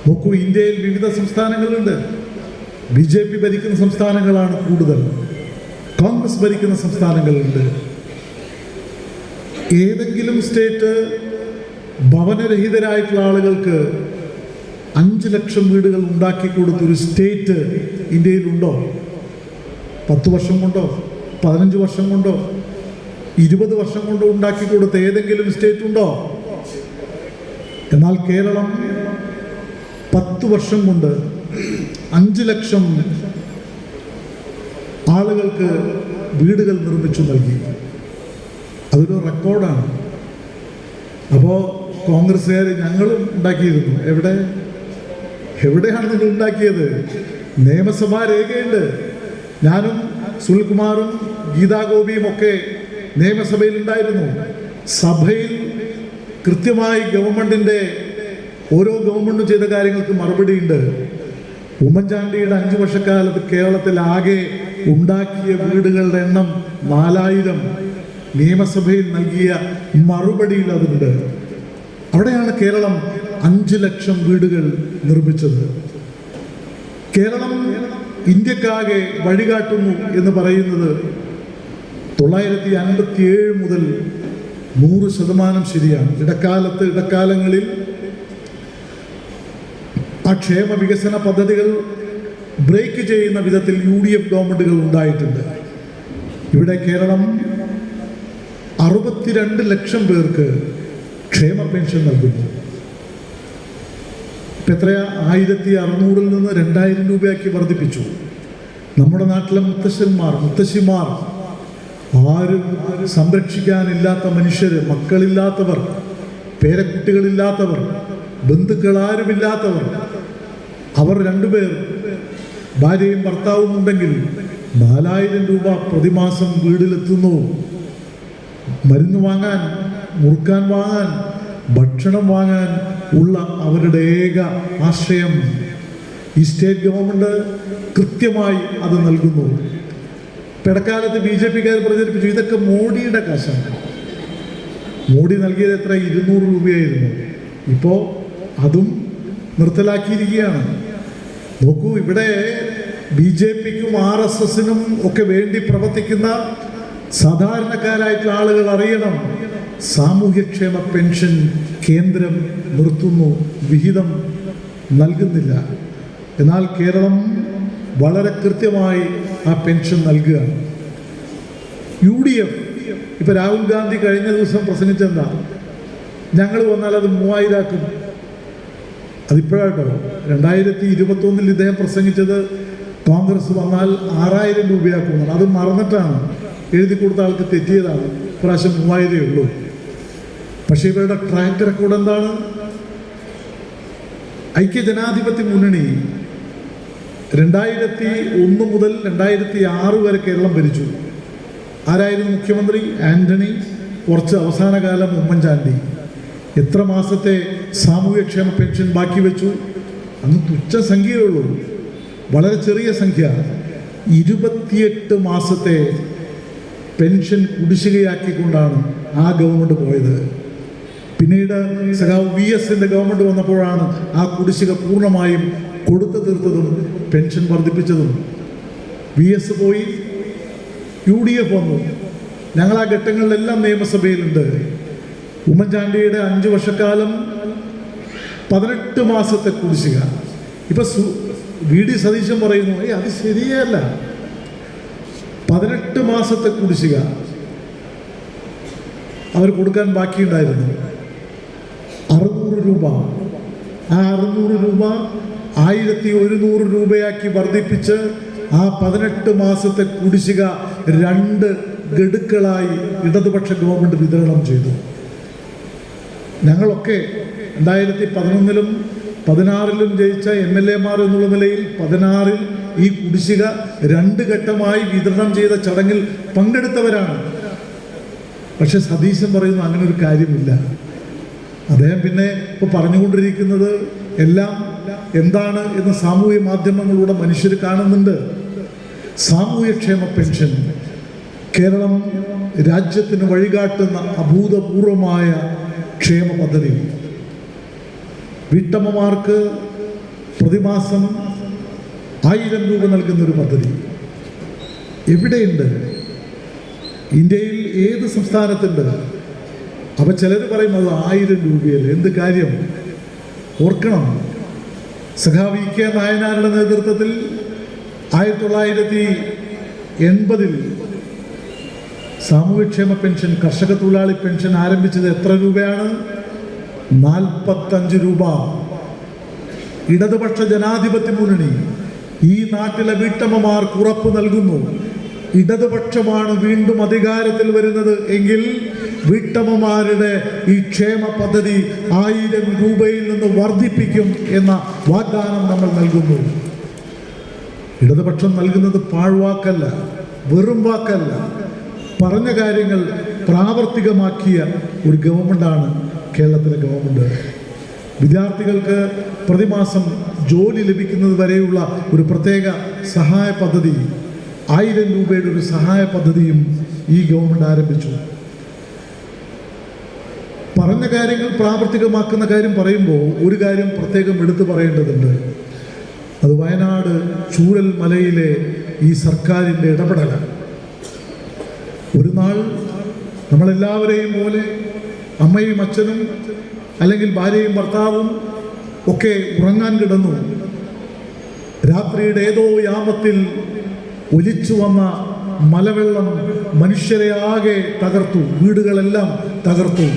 നോക്കൂ, ഇന്ത്യയിൽ വിവിധ സംസ്ഥാനങ്ങളുണ്ട്. BJP ഭരിക്കുന്ന സംസ്ഥാനങ്ങളാണ് കൂടുതൽ, കോൺഗ്രസ് ഭരിക്കുന്ന സംസ്ഥാനങ്ങളുണ്ട്. ഏതെങ്കിലും സ്റ്റേറ്റ് ഭവനരഹിതരായിട്ടുള്ള ആളുകൾക്ക് 5 ലക്ഷം വീടുകൾ ഉണ്ടാക്കി കൊടുത്തൊരു സ്റ്റേറ്റ് ഇന്ത്യയിലുണ്ടോ? 10 വർഷം കൊണ്ടോ 15 വർഷം കൊണ്ടോ 20 വർഷം കൊണ്ടോ ഉണ്ടാക്കി കൊടുത്ത ഏതെങ്കിലും സ്റ്റേറ്റ് ഉണ്ടോ? എന്നാൽ കേരളം 10 വർഷം കൊണ്ട് 5 ലക്ഷം ആളുകൾക്ക് വീടുകൾ നിർമ്മിച്ചു നൽകി. അതൊരു റെക്കോർഡാണ്. അപ്പോൾ കോൺഗ്രസ്സുകാർ ഞങ്ങളും ഉണ്ടാക്കിയിരുന്നു. എവിടെയാണ് നിങ്ങൾ ഉണ്ടാക്കിയത്? നിയമസഭാ രേഖയുണ്ട്. ഞാനും സുനിൽകുമാറും ഗീതാഗോപിയും ഒക്കെ നിയമസഭയിൽ ഉണ്ടായിരുന്നു. സഭയിൽ കൃത്യമായി ഗവൺമെൻറ്റിൻ്റെ ഓരോ ഗവൺമെൻറ്റും ചെയ്ത കാര്യങ്ങൾക്ക് മറുപടിയുണ്ട്. ഉമ്മൻചാണ്ടിയുടെ 5 വർഷക്കാലത്ത് കേരളത്തിൽ ആകെ ഉണ്ടാക്കിയ വീടുകളുടെ എണ്ണം 4000. നിയമസഭയിൽ നൽകിയ മറുപടിയിൽ അതുണ്ട്. അവിടെയാണ് കേരളം 5 ലക്ഷം വീടുകൾ നിർമ്മിച്ചത്. കേരളം ഇന്ത്യക്കാകെ വഴികാട്ടുന്നു എന്ന് പറയുന്നത് 957 മുതൽ 100% ശരിയാണ്. ഇടക്കാലങ്ങളിൽ ആ ക്ഷേമ വികസന പദ്ധതികൾ ബ്രേക്ക് ചെയ്യുന്ന വിധത്തിൽ UDF ഗവൺമെൻറ്റുകൾ ഉണ്ടായിട്ടുണ്ട്. ഇവിടെ കേരളം 62 ലക്ഷം പേർക്ക് ക്ഷേമ പെൻഷൻ നൽകുന്നു. ഇപ്പം എത്രയാ? 1600-ൽ നിന്ന് 2000 രൂപയാക്കി വർദ്ധിപ്പിച്ചു. നമ്മുടെ നാട്ടിലെ മുത്തശ്ശിമാർ, ആരും സംരക്ഷിക്കാനില്ലാത്ത മനുഷ്യർ, മക്കളില്ലാത്തവർ, പേരക്കുട്ടികളില്ലാത്തവർ, ബന്ധുക്കളാരുമില്ലാത്തവർ, അവർ 2 പേർ, ഭാര്യയും ഭർത്താവും ഉണ്ടെങ്കിൽ 4000 രൂപ പ്രതിമാസം വീട്ടിലെത്തുന്നു. മരുന്ന് വാങ്ങാൻ, മുറുക്കാൻ വാങ്ങാൻ, ഭക്ഷണം വാങ്ങാൻ ഉള്ള അവരുടെ ഏക ആശ്രയം ഈ സ്റ്റേറ്റ് ഗവൺമെൻറ് കൃത്യമായി അത് നൽകുന്നു. പിടക്കാലത്ത് BJPക്കാർ പ്രചരിപ്പിച്ചു ഇതൊക്കെ മോഡിയുടെ കാശാണ്. മോഡി നൽകിയത് എത്ര? 200 രൂപയായിരുന്നു. ഇപ്പോൾ അതും നിർത്തലാക്കിയിരിക്കുകയാണ്. നോക്കൂ, ഇവിടെ BJPക്കും RSSനും ഒക്കെ വേണ്ടി പ്രവർത്തിക്കുന്ന സാധാരണക്കാരായിട്ടുള്ള ആളുകൾ അറിയണം, സാമൂഹ്യക്ഷേമ പെൻഷൻ കേന്ദ്രം നിർത്തുന്നു, വിഹിതം നൽകുന്നില്ല. എന്നാൽ കേരളം വളരെ കൃത്യമായി ആ പെൻഷൻ നൽകുകയാണ്. UDF ഇപ്പം രാഹുൽ ഗാന്ധി കഴിഞ്ഞ ദിവസം പ്രസംഗിച്ചെന്താ? ഞങ്ങൾ വന്നാൽ അത് 3000 ആക്കും. അതിപ്പോഴാട്ടോ. 2021 ഇദ്ദേഹം പ്രസംഗിച്ചത് കോൺഗ്രസ് വന്നാൽ 6000 രൂപയാക്കുമെന്നാണ്. അത് മറന്നിട്ടാണ്. എഴുതി കൊടുത്ത ആൾക്ക് തെറ്റിയതാണ്, പ്രാവശ്യം 3000 ഉള്ളൂ. പക്ഷേ ഇവരുടെ ട്രാക്ക് റെക്കോർഡ് എന്താണ്? ഐക്യജനാധിപത്യ മുന്നണി 2001 മുതൽ 2006 വരെ കേരളം ഭരിച്ചു. ആരായിരുന്നു മുഖ്യമന്ത്രി? ആന്റണി. കുറച്ച് അവസാന കാലം ഉമ്മൻചാണ്ടി. എത്ര മാസത്തെ സാമൂഹ്യക്ഷേമ പെൻഷൻ ബാക്കി വെച്ചു? അന്ന് തുച്ഛ സംഖ്യയേ ഉള്ളൂ, വളരെ ചെറിയ സംഖ്യ. 28 മാസത്തെ പെൻഷൻ കുടിശ്ശികയാക്കിക്കൊണ്ടാണ് ആ ഗവൺമെൻറ് പോയത്. പിന്നീട് സഖാവ് VSന്റെ ഗവൺമെൻറ് വന്നപ്പോഴാണ് ആ കുടിശ്ശിക പൂർണ്ണമായും കൊടുത്തു തീർത്തതും പെൻഷൻ വർദ്ധിപ്പിച്ചതും. VS പോയി, UDF വന്നു. ഞങ്ങൾ ആ ഘട്ടങ്ങളിലെല്ലാം നിയമസഭയിലുണ്ട്. ഉമ്മൻചാണ്ടിയുടെ 5 വർഷക്കാലം 18 മാസത്തെ കുടിശ്ശിക. ഇപ്പൊ VD സതീശൻ പറയുന്നു, അത് ശരിയല്ല. 18 മാസത്തെ കുടിശ്ശിക അവർ കൊടുക്കാൻ ബാക്കിയുണ്ടായിരുന്നു. 600 രൂപ. ആ 600 രൂപ 1100 രൂപയാക്കി വർദ്ധിപ്പിച്ച് ആ 18 മാസത്തെ കുടിശ്ശിക 2 ഗഡുക്കളായി ഇടതുപക്ഷ ഗവൺമെൻറ് വിതരണം ചെയ്തു. ഞങ്ങളൊക്കെ 2011-ലും 2016-ലും ജയിച്ച MLA-മാർ എന്നുള്ള നിലയിൽ 2016-ൽ ഈ കുടിശ്ശിക 2 ഘട്ടമായി വിതരണം ചെയ്ത ചടങ്ങിൽ പങ്കെടുത്തവരാണ്. പക്ഷെ സതീശൻ പറയുന്നു അങ്ങനെ ഒരു കാര്യമില്ല. അദ്ദേഹം പിന്നെ ഇപ്പോൾ പറഞ്ഞുകൊണ്ടിരിക്കുന്നത് എല്ലാം എന്താണ് എന്ന് സാമൂഹ്യ മാധ്യമങ്ങളിലൂടെ മനുഷ്യർ കാണുന്നുണ്ട്. സാമൂഹ്യക്ഷേമ പെൻഷൻ കേരളം രാജ്യത്തിന് വഴികാട്ടുന്ന അഭൂതപൂർവമായ ക്ഷേമ പദ്ധതി. വീട്ടമ്മമാർക്ക് പ്രതിമാസം 1000 രൂപ നൽകുന്നൊരു പദ്ധതി എവിടെയുണ്ട്? ഇന്ത്യയിൽ ഏത് സംസ്ഥാനത്തുണ്ട്? അപ്പോൾ ചിലർ പറയും അത് 1000 രൂപയല്ലേ, എന്ത് കാര്യം? ഓർക്കണം, സഖാവ് EK നായനാരുടെ നേതൃത്വത്തിൽ 1980-ൽ സാമൂഹ്യക്ഷേമ പെൻഷൻ, കർഷക തൊഴിലാളി പെൻഷൻ ആരംഭിച്ചത് എത്ര രൂപയാണ്? 45 രൂപ. ഇടതുപക്ഷ ജനാധിപത്യ മുന്നണി ഈ നാട്ടിലെ വീട്ടമ്മമാർക്ക് ഉറപ്പ് നൽകുന്നു, ഇടതുപക്ഷമാണ് വീണ്ടും അധികാരത്തിൽ വരുന്നത് എങ്കിൽ വീട്ടമ്മമാരുടെ ഈ ക്ഷേമ പദ്ധതി 1000 രൂപയിൽ നിന്ന് വർദ്ധിപ്പിക്കും എന്ന വാഗ്ദാനം നമ്മൾ നൽകുന്നു. ഇടതുപക്ഷം നൽകുന്നത് പാഴ്വാക്കല്ല, വെറും വാക്കല്ല, പറഞ്ഞ കാര്യങ്ങൾ പ്രാവർത്തികമാക്കിയ ഒരു ഗവൺമെൻറ്റാണ് കേരളത്തിലെ ഗവൺമെൻറ്. വിദ്യാർത്ഥികൾക്ക് പ്രതിമാസം ജോലി ലഭിക്കുന്നത് വരെയുള്ള ഒരു പ്രത്യേക സഹായ പദ്ധതി, 1000 രൂപയുടെ ഒരു സഹായ പദ്ധതിയും ഈ ഗവൺമെൻറ് ആരംഭിച്ചു. പറഞ്ഞ കാര്യങ്ങൾ പ്രാവർത്തികമാക്കുന്ന കാര്യം പറയുമ്പോൾ ഒരു കാര്യം പ്രത്യേകം എടുത്തു പറയേണ്ടതുണ്ട്. അത് വയനാട് ചൂരൽ മലയിലെ ഈ സർക്കാരിൻ്റെ ഇടപെടലാണ്. ഒരു നാൾ നമ്മളെല്ലാവരെയും പോലെ അമ്മയും അച്ഛനും അല്ലെങ്കിൽ ഭാര്യയും ഭർത്താവും ഒക്കെ ഉറങ്ങാൻ കിടന്നു. രാത്രിയുടെ ഏതോ യാമത്തിൽ ഒലിച്ചു വന്ന മലവെള്ളം മനുഷ്യരെ ആകെ തകർത്തു, വീടുകളെല്ലാം തകർത്തു,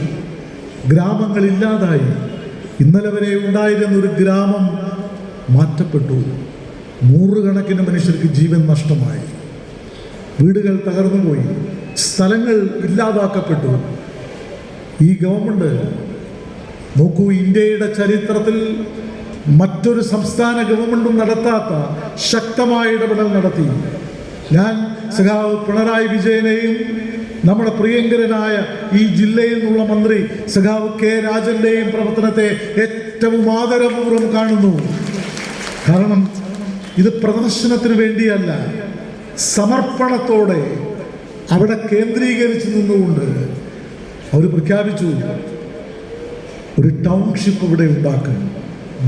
ഗ്രാമങ്ങളില്ലാതായി. ഇന്നലെ വരെ ഉണ്ടായിരുന്നൊരു ഗ്രാമം മാറ്റപ്പെട്ടു. 100 കണക്കിന് മനുഷ്യർക്ക് ജീവൻ നഷ്ടമായി, വീടുകൾ തകർന്നുപോയി, സ്ഥലങ്ങൾ ഇല്ലാതാക്കപ്പെട്ടു. ഈ ഗവൺമെൻറ് നോക്കൂ, ഇന്ത്യയുടെ ചരിത്രത്തിൽ മറ്റൊരു സംസ്ഥാന ഗവൺമെൻറ്റും നടത്താത്ത ശക്തമായ ഇടപെടൽ നടത്തി. ഞാൻ സഖാവ് പിണറായി വിജയനെയും നമ്മുടെ പ്രിയങ്കരനായ ഈ ജില്ലയിൽ നിന്നുള്ള മന്ത്രി സഖാവ് K രാജന്റെയും പ്രവർത്തനത്തെ ഏറ്റവും ആദരപൂർവ്വം കാണുന്നു. കാരണം ഇത് പ്രദർശനത്തിന് വേണ്ടിയല്ല, സമർപ്പണത്തോടെ അവിടെ കേന്ദ്രീകരിച്ച് നിന്നുകൊണ്ട് അവർ പ്രഖ്യാപിച്ചു ഒരു ടൗൺഷിപ്പ് ഇവിടെ ഉണ്ടാക്കും,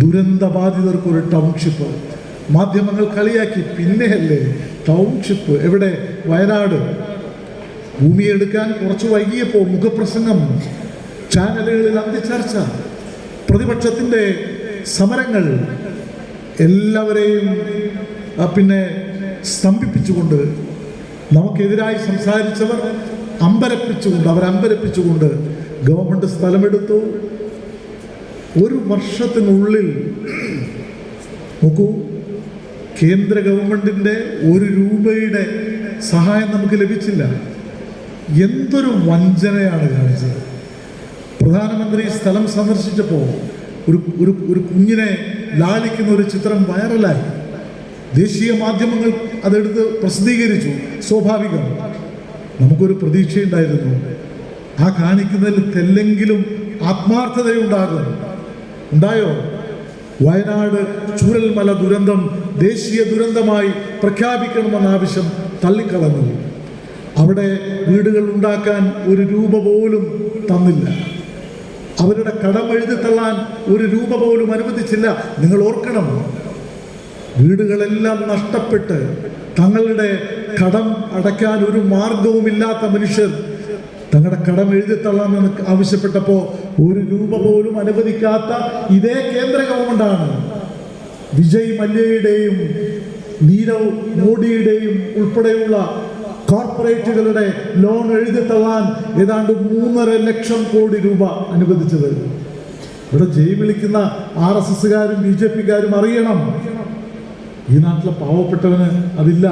ദുരന്തബാധിതർക്കൊരു ടൗൺഷിപ്പ്. മാധ്യമങ്ങൾ കളിയാക്കി, പിന്നെയല്ലേ ടൗൺഷിപ്പ് എവിടെ? വയനാട്. ഭൂമിയെടുക്കാൻ കുറച്ച് വൈകിയപ്പോൾ മുഖപ്രസംഗം, ചാനലുകളിൽ അന്തിച്ചർച്ച, പ്രതിപക്ഷത്തിൻ്റെ സമരങ്ങൾ, എല്ലാവരെയും പിന്നെ സ്തംഭിപ്പിച്ചുകൊണ്ട് നമുക്കെതിരായി സംസാരിച്ചവർ അവരമ്പരപ്പിച്ചുകൊണ്ട് ഗവൺമെൻറ് സ്ഥലമെടുത്തു. 1 വർഷത്തിനുള്ളിൽ നോക്കൂ, കേന്ദ്ര ഗവൺമെൻറ്റിൻ്റെ 1 രൂപയുടെ സഹായം നമുക്ക് ലഭിച്ചില്ല. എന്തൊരു വഞ്ചനയാണ് കാണിച്ചത്. പ്രധാനമന്ത്രി സ്ഥലം സന്ദർശിച്ചപ്പോൾ ഒരു കുഞ്ഞിനെ ലാളിക്കുന്ന ഒരു ചിത്രം വൈറലായി. ദേശീയ മാധ്യമങ്ങൾ അതെടുത്ത് പ്രസിദ്ധീകരിച്ചു. സ്വാഭാവികം, നമുക്കൊരു പ്രതീക്ഷയുണ്ടായിരുന്നു ആ കാണിക്കുന്നതിൽ തെല്ലെങ്കിലും ആത്മാർത്ഥതയുണ്ടാകും. ഉണ്ടായോ? വയനാട് ചൂരൽമല ദുരന്തം ദേശീയ ദുരന്തമായി പ്രഖ്യാപിക്കണമെന്ന ആവശ്യം തള്ളിക്കളഞ്ഞു. അവിടെ വീടുകൾ ഉണ്ടാക്കാൻ ഒരു രൂപ പോലും തന്നില്ല. അവരുടെ കടം എഴുതി തള്ളാൻ ഒരു രൂപ പോലും അനുവദിച്ചില്ല. നിങ്ങൾ ഓർക്കണം, വീടുകളെല്ലാം നഷ്ടപ്പെട്ട് തങ്ങളുടെ കടം അടയ്ക്കാൻ ഒരു മാർഗവുമില്ലാത്ത മനുഷ്യർ തങ്ങളുടെ കടം എഴുതി തള്ളാമെന്ന് ആവശ്യപ്പെട്ടപ്പോൾ ഒരു രൂപ പോലും അനുവദിക്കാത്ത ഇതേ കേന്ദ്ര ഗവൺമെന്റാണ് വിജയ് മല്യയുടെയും നീരവ് മോഡിയുടെയും ഉൾപ്പെടെയുള്ള കോർപ്പറേറ്റുകളുടെ ലോൺ എഴുതി തള്ളാൻ ഏതാണ്ട് 3.5 ലക്ഷം കോടി രൂപ അനുവദിച്ചത്. ഇവിടെ ജയ് വിളിക്കുന്ന RSSകാരും BJPക്കാരും അറിയണം, ഈ നാട്ടിലെ പാവപ്പെട്ടവന് അതില്ല.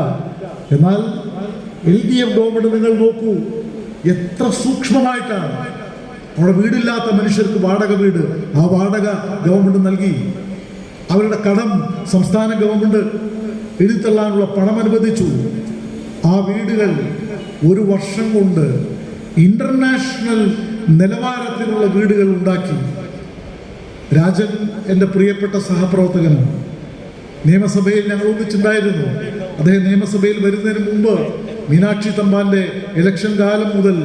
എന്നാൽ LDF ഗവൺമെന്റ് നിങ്ങൾ നോക്കൂ, എത്ര സൂക്ഷ്മമായിട്ടാണ് അവിടെ വീടില്ലാത്ത മനുഷ്യർക്ക് വാടക വീട്, ആ വാടക ഗവൺമെന്റ് നൽകി. അവരുടെ കടം സംസ്ഥാന ഗവൺമെന്റ് എഴുതിത്തള്ളാനുള്ള പണം അനുവദിച്ചു. ആ വീടുകൾ ഒരു വർഷം കൊണ്ട് ഇന്റർനാഷണൽ നിലവാരത്തിലുള്ള വീടുകൾ ഉണ്ടാക്കി. രാജൻ എൻ്റെ പ്രിയപ്പെട്ട സഹപ്രവർത്തകനാണ്. നിയമസഭയിൽ ഞങ്ങൾ ഒന്നിച്ചുണ്ടായിരുന്നു. അദ്ദേഹം നിയമസഭയിൽ വരുന്നതിന് മുമ്പ് മീനാക്ഷി തമ്പാന്റെ ഇലക്ഷൻ കാലം മുതൽ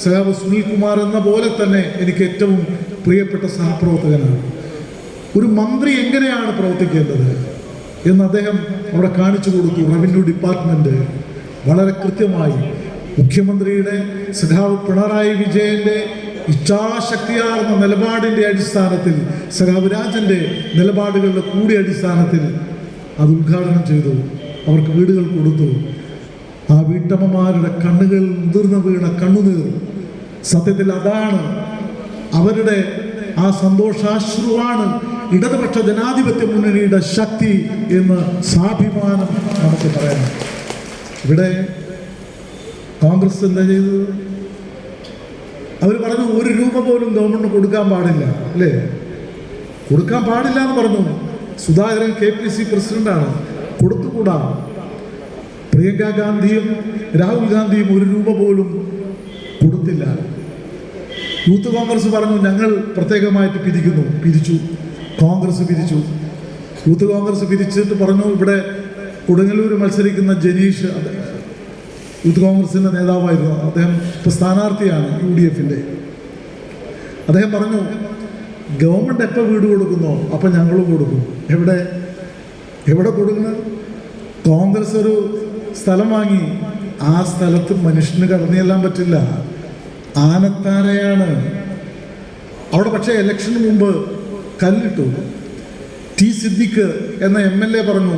സഖാവ് സുനിൽകുമാർ എന്ന പോലെ തന്നെ എനിക്ക് ഏറ്റവും പ്രിയപ്പെട്ട സഹപ്രവർത്തകനാണ്. ഒരു മന്ത്രി എങ്ങനെയാണ് പ്രവർത്തിക്കേണ്ടത് എന്ന് അദ്ദേഹം അവിടെ കാണിച്ചു കൊടുത്തു. റവന്യൂ ഡിപ്പാർട്ട്മെന്റ് വളരെ കൃത്യമായി മുഖ്യമന്ത്രിയുടെ സഖാവ് പിണറായി വിജയന്റെ ഇച്ഛാശക്തിയാർന്ന നിലപാടിന്റെ അടിസ്ഥാനത്തിൽ, സഖാവ് രാജന്റെ നിലപാടുകളുടെ കൂടിയ അടിസ്ഥാനത്തിൽ അത് ഉദ്ഘാടനം ചെയ്തു. അവർക്ക് വീടുകൾ കൊടുത്തു. ആ വീട്ടമ്മമാരുടെ കണ്ണുകളിൽ മുതിർന്നു വീണ കണ്ണുനീർ, സത്യത്തിൽ അതാണ് അവരുടെ ആ സന്തോഷാശ്രുവാണ് ഇടതുപക്ഷ ജനാധിപത്യ മുന്നണിയുടെ ശക്തി എന്ന് സാഭിമാനം നമുക്ക് പറയാം. ഇവിടെ കോൺഗ്രസ് എന്താ ചെയ്തത്? അവർ പറഞ്ഞു ഒരു രൂപ പോലും ഗവൺമെന്റ് കൊടുക്കാൻ പാടില്ല, അല്ലേ? കൊടുക്കാൻ പാടില്ല എന്ന് പറഞ്ഞു. സുധാകരൻ KPC പ്രസിഡന്റാണ്, കൊടുത്തുകൂടാ. പ്രിയങ്ക ഗാന്ധിയും രാഹുൽ ഗാന്ധിയും ഒരു രൂപ പോലും കൊടുത്തില്ല. യൂത്ത് കോൺഗ്രസ് പറഞ്ഞു ഞങ്ങൾ പ്രത്യേകമായിട്ട് പിരിച്ചു. കോൺഗ്രസ് പിരിച്ചു. യൂത്ത് കോൺഗ്രസ് പിരിച്ചിട്ട് പറഞ്ഞു ഇവിടെ കൊടുങ്ങല്ലൂർ മത്സരിക്കുന്ന ജനീഷ്, യൂത്ത് കോൺഗ്രസിന്റെ നേതാവായിരുന്നു, അദ്ദേഹം ഇപ്പോൾ സ്ഥാനാർത്ഥിയാണ് UDFന്റെ. അദ്ദേഹം പറഞ്ഞു ഗവൺമെന്റ് എപ്പോൾ വീട് കൊടുക്കുന്നോ അപ്പം ഞങ്ങളും കൊടുക്കും. എവിടെ കൊടുക്കുന്നത്? കോൺഗ്രസ് ഒരു സ്ഥലം വാങ്ങി, ആ സ്ഥലത്ത് മനുഷ്യന് കടന്നു ചെല്ലാൻ പറ്റില്ല, ആനത്താരയാണ് അവിടെ. പക്ഷേ ഇലക്ഷന് മുമ്പ് കല്ലിട്ടു. T. സിദ്ദിഖ് എന്ന MLA പറഞ്ഞു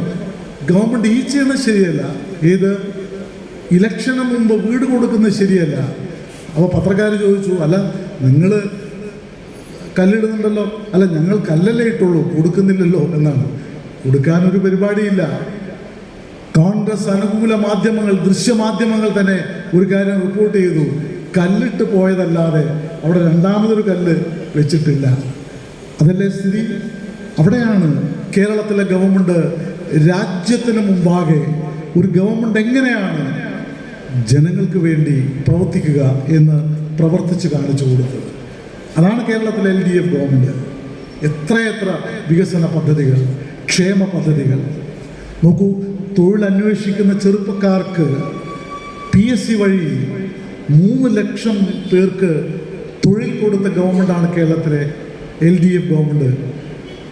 ഗവൺമെന്റ് ഈ ചെയ്യുന്നത് ശരിയല്ല, ഏത് ഇലക്ഷന് മുമ്പ് വീട് കൊടുക്കുന്നത് ശരിയല്ല. അപ്പോൾ പത്രക്കാർ ചോദിച്ചു, അല്ല നിങ്ങൾ കല്ലിടുന്നുണ്ടല്ലോ? അല്ല, ഞങ്ങൾ കല്ലല്ലേ ഇട്ടുള്ളൂ, കൊടുക്കുന്നില്ലല്ലോ എന്നാണ്. കൊടുക്കാനൊരു പരിപാടിയില്ല. കോൺഗ്രസ് അനുകൂല മാധ്യമങ്ങൾ, ദൃശ്യമാധ്യമങ്ങൾ തന്നെ ഒരു കാര്യം റിപ്പോർട്ട് ചെയ്തു, കല്ലിട്ട് പോയതല്ലാതെ അവിടെ രണ്ടാമതൊരു കല്ല് വെച്ചിട്ടില്ല. അതല്ലേ സ്ഥിതി? അവിടെയാണ് കേരളത്തിലെ ഗവൺമെന്റ് രാജ്യത്തിന് മുമ്പാകെ ഒരു ഗവൺമെന്റ് എങ്ങനെയാണ് ജനങ്ങൾക്ക് വേണ്ടി പ്രവർത്തിക്കുക എന്ന് പ്രവർത്തിച്ച് കാണിച്ചു കൊടുത്തത്. അതാണ് കേരളത്തിലെ LDF ഗവൺമെന്റ്. എത്രയെത്ര വികസന പദ്ധതികൾ, ക്ഷേമ പദ്ധതികൾ നോക്കൂ. തൊഴിൽ അന്വേഷിക്കുന്ന ചെറുപ്പക്കാർക്ക് PSC വഴി 3 ലക്ഷം പേർക്ക് തൊഴിൽ കൊടുത്ത ഗവൺമെന്റാണ് കേരളത്തിലെ LDF ഗവൺമെന്റ്.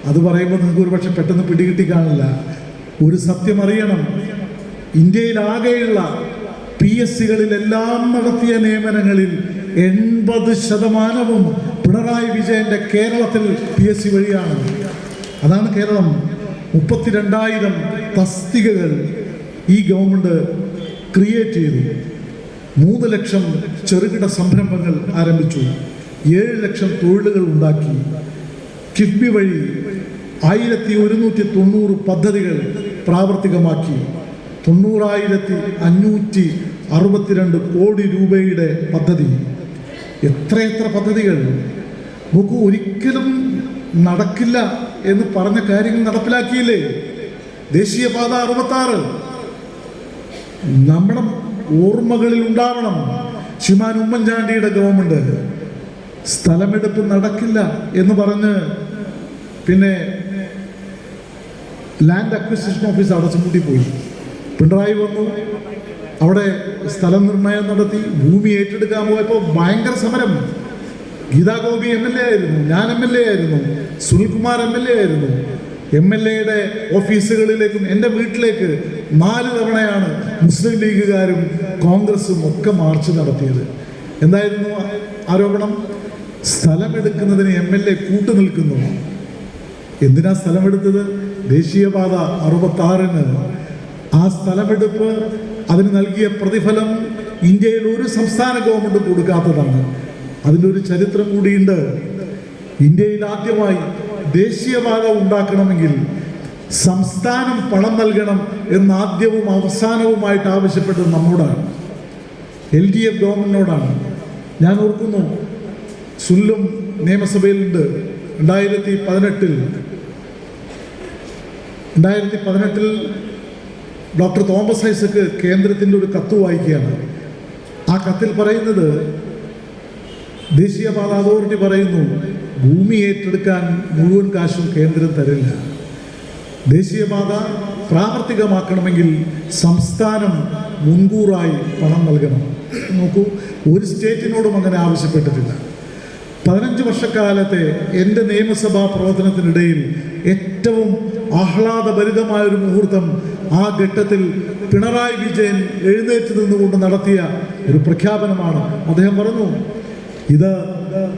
അത് പറയുമ്പോൾ നിങ്ങൾക്ക് ഒരു പക്ഷെ പെട്ടെന്ന് പിടികിട്ടി കാണില്ല. ഒരു സത്യം അറിയണം, ഇന്ത്യയിലാകെയുള്ള PSCകളിലെല്ലാം നടത്തിയ നിയമനങ്ങളിൽ 80% പിണറായി വിജയന്റെ കേരളത്തിൽ PSC വഴിയാണ്. അതാണ് കേരളം. 32,000 തസ്തികകൾ ഈ ഗവൺമെന്റ് ക്രിയേറ്റ് ചെയ്തു. 3 ലക്ഷം ചെറുകിട സംരംഭങ്ങൾ ആരംഭിച്ചു. 7 ലക്ഷം തൊഴിലുകൾ ഉണ്ടാക്കി. കിഫ്ബി വഴി 1190 പദ്ധതികൾ പ്രാവർത്തികമാക്കി. 90,500 62 കോടി രൂപയുടെ പദ്ധതി. എത്രയെത്ര പദ്ധതികൾ നോക്കൂ. ഒരിക്കലും നടക്കില്ല എന്ന് പറഞ്ഞ കാര്യങ്ങൾ നടപ്പിലാക്കിയില്ലേ? ദേശീയപാത 66 നമ്മുടെ ഓർമ്മകളിൽ ഉണ്ടാവണം. ശ്രീമാൻ ഉമ്മൻചാണ്ടിയുടെ ഗവൺമെന്റ് സ്ഥലമെടുപ്പ് നടക്കില്ല എന്ന് പറഞ്ഞ് പിന്നെ ലാൻഡ് അക്വിസിഷൻ ഓഫീസ് അടച്ചുപൂട്ടി പോയി. പിണറായി വന്നു, അവിടെ സ്ഥലം നിർണയം നടത്തി, ഭൂമി ഏറ്റെടുക്കാൻ പോയപ്പോൾ ഭയങ്കര സമരം. ഗീതാ ഗോപി MLA ആയിരുന്നു, ഞാൻ MLA ആയിരുന്നു, സുനിൽകുമാർ MLA ആയിരുന്നു. MLA-യുടെ ഓഫീസുകളിലേക്കും എൻ്റെ വീട്ടിലേക്ക് 4 തവണയാണ് മുസ്ലിം ലീഗുകാരും കോൺഗ്രസും ഒക്കെ മാർച്ച് നടത്തിയത്. എന്തായിരുന്നു ആരോപണം? സ്ഥലമെടുക്കുന്നതിന് MLA കൂട്ടുനിൽക്കുന്നു. എന്തിനാ സ്ഥലമെടുത്തത്? ദേശീയപാത 66-ന്. ആ സ്ഥലമെടുപ്പ്, അതിന് നൽകിയ പ്രതിഫലം ഇന്ത്യയിൽ ഒരു സംസ്ഥാന ഗവൺമെന്റ് കൊടുക്കാത്തതാണ്. അതിൻ്റെ ഒരു ചരിത്രം കൂടിയുണ്ട്. ഇന്ത്യയിൽ ആദ്യമായി ദേശീയപാത ഉണ്ടാക്കണമെങ്കിൽ സംസ്ഥാനം പണം നൽകണം എന്ന് ആദ്യവും അവസാനവുമായിട്ട് ആവശ്യപ്പെട്ടത് നമ്മോടാണ്, LDF ഗവൺമെന്റിനോടാണ്. ഞാൻ ഓർക്കുന്നു, സുല്ലും നിയമസഭയിലുണ്ട്. 2018 ഡോക്ടർ തോമസ് ഐസക്ക് കേന്ദ്രത്തിൻ്റെ ഒരു കത്ത് വായിക്കുകയാണ്. ആ കത്തിൽ പറയുന്നത്, ദേശീയപാത അതോറിറ്റി പറയുന്നു, ഭൂമി ഏറ്റെടുക്കാൻ മുഴുവൻ കാശും കേന്ദ്രം തരില്ല. ദേശീയപാത പ്രാവർത്തികമാക്കണമെങ്കിൽ സംസ്ഥാനം മുൻകൂറായി പണം നൽകണം. നോക്കൂ, ഒരു സ്റ്റേറ്റിനോടും അങ്ങനെ ആവശ്യപ്പെട്ടിട്ടില്ല. 15 വർഷക്കാലത്തെ എൻ്റെ നിയമസഭാ പ്രവർത്തനത്തിനിടയിൽ ഏറ്റവും ആഹ്ലാദഭരിതമായൊരു മുഹൂർത്തം ആ ഘട്ടത്തിൽ പിണറായി വിജയൻ എഴുന്നേറ്റ് നിന്നുകൊണ്ട് നടത്തിയ ഒരു പ്രഖ്യാപനമാണ്. അദ്ദേഹം പറഞ്ഞു, ഇത്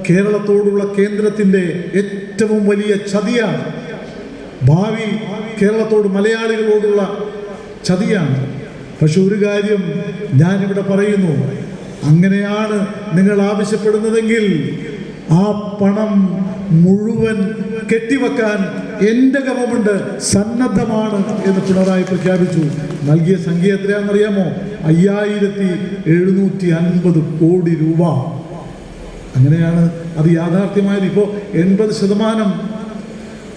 കേരളത്തോടുള്ള കേന്ദ്രത്തിൻ്റെ ഏറ്റവും വലിയ ചതിയാണ്, ഭാവി കേരളത്തോട് മലയാളികളോടുള്ള ചതിയാണ്. പക്ഷെ ഒരു കാര്യം ഞാനിവിടെ പറയുന്നു, അങ്ങനെയാണ് നിങ്ങൾ ആവശ്യപ്പെടുന്നതെങ്കിൽ ആ പണം മുഴുവൻ കെട്ടിവെക്കാൻ എൻ്റെ ഗവൺമെന്റ് സന്നദ്ധമാണ് എന്ന് പിണറായി പ്രഖ്യാപിച്ചു. നൽകിയ സംഖ്യ എത്രയാണെന്നറിയാമോ? 5750 കോടി രൂപ. അങ്ങനെയാണ് അത് യാഥാർത്ഥ്യമായത്. ഇപ്പോൾ 80%.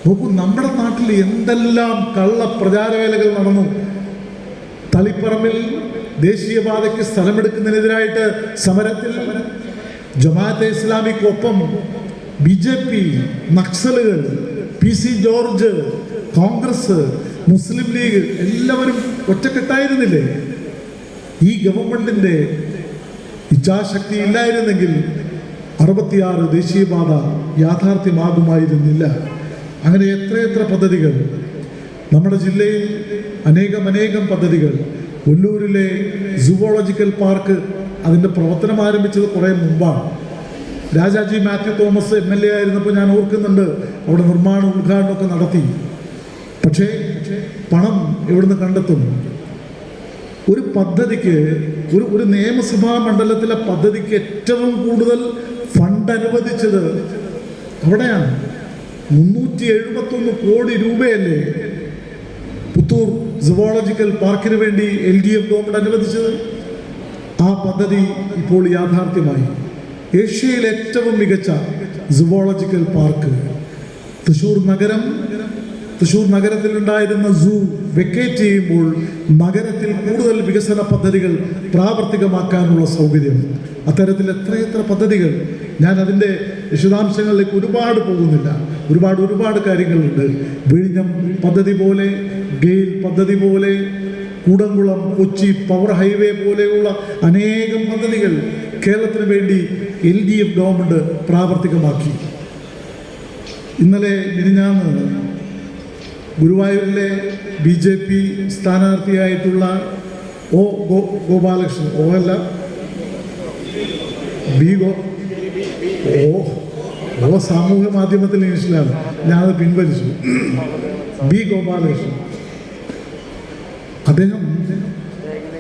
നോക്കൂ, നമ്മുടെ നാട്ടിൽ എന്തെല്ലാം കള്ള പ്രചാരവേലകൾ നടന്നു. തളിപ്പറമ്പിൽ ദേശീയപാതയ്ക്ക് സ്ഥലമെടുക്കുന്നതിനെതിരായിട്ട് സമരത്തിൽ ജമാഅത്തെ ഇസ്ലാമിക്കൊപ്പം BJP, നക്സലുകൾ, PC George, Congress, Muslim League എല്ലാവരും ഒറ്റക്കെട്ടായിരുന്നില്ലേ? ഈ ഗവൺമെന്റിന്റെ ഇച്ഛാശക്തി ഇല്ലായിരുന്നെങ്കിൽ 66 ദേശീയപാത യാഥാർത്ഥ്യമാകുമായിരുന്നില്ല. അങ്ങനെ എത്രയെത്ര പദ്ധതികൾ നമ്മുടെ ജില്ലയിൽ, അനേകം പദ്ധതികൾ. കൊല്ലൂരിലെ സുവോളജിക്കൽ പാർക്ക്, അതിൻ്റെ പ്രവർത്തനം ആരംഭിച്ചത് കുറേ മുമ്പാണ്. രാജാജി മാത്യു തോമസ് MLA ആയിരുന്നപ്പോൾ ഞാൻ ഓർക്കുന്നുണ്ട്, അവിടെ നിർമ്മാണ ഉദ്ഘാടനമൊക്കെ നടത്തി. പക്ഷേ പണം എവിടുന്ന് കണ്ടെത്തും? ഒരു പദ്ധതിക്ക്, ഒരു നിയമസഭാ മണ്ഡലത്തിലെ പദ്ധതിക്ക് ഏറ്റവും കൂടുതൽ ഫണ്ട് അനുവദിച്ചത് അവിടെയാണ്. 371 കോടി രൂപയല്ലേ പുത്തൂർ സുവോളജിക്കൽ പാർക്കിന് വേണ്ടി LDF ഗവൺമെന്റ് അനുവദിച്ചത്? ആ പദ്ധതി ഇപ്പോൾ യാഥാർത്ഥ്യമായി. ഏഷ്യയിലെ ഏറ്റവും മികച്ച സുവോളജിക്കൽ പാർക്ക്. തൃശ്ശൂർ നഗരത്തിലുണ്ടായിരുന്ന സൂ വെക്കേറ്റ് ചെയ്യുമ്പോൾ നഗരത്തിൽ കൂടുതൽ വികസന പദ്ധതികൾ പ്രാവർത്തികമാക്കാനുള്ള സൗകര്യം. അത്തരത്തിൽ എത്രയെത്ര പദ്ധതികൾ. ഞാൻ അതിൻ്റെ വിശദാംശങ്ങളിലേക്ക് ഒരുപാട് പോകുന്നില്ല. ഒരുപാട് കാര്യങ്ങളുണ്ട്. വിഴിഞ്ഞം പദ്ധതി പോലെ, ഗെയിൽ പദ്ധതി പോലെ, കൂടംകുളം കൊച്ചി പവർ ഹൈവേ പോലെയുള്ള അനേകം പദ്ധതികൾ കേരളത്തിന് വേണ്ടി LDF ഗവൺമെന്റ് പ്രാവർത്തികമാക്കി. ഇന്നലെ മിനിഞ്ഞാന്ന് ഗുരുവായൂരിലെ BJP സ്ഥാനാർത്ഥിയായിട്ടുള്ള ഗോപാലകൃഷ്ണൻ, സാമൂഹ്യ മാധ്യമത്തിൽ ഇംഗ്ലീഷിലാണ്, ഞാനത് പിൻവലിച്ചു. ഗോപാലകൃഷ്ണൻ അദ്ദേഹം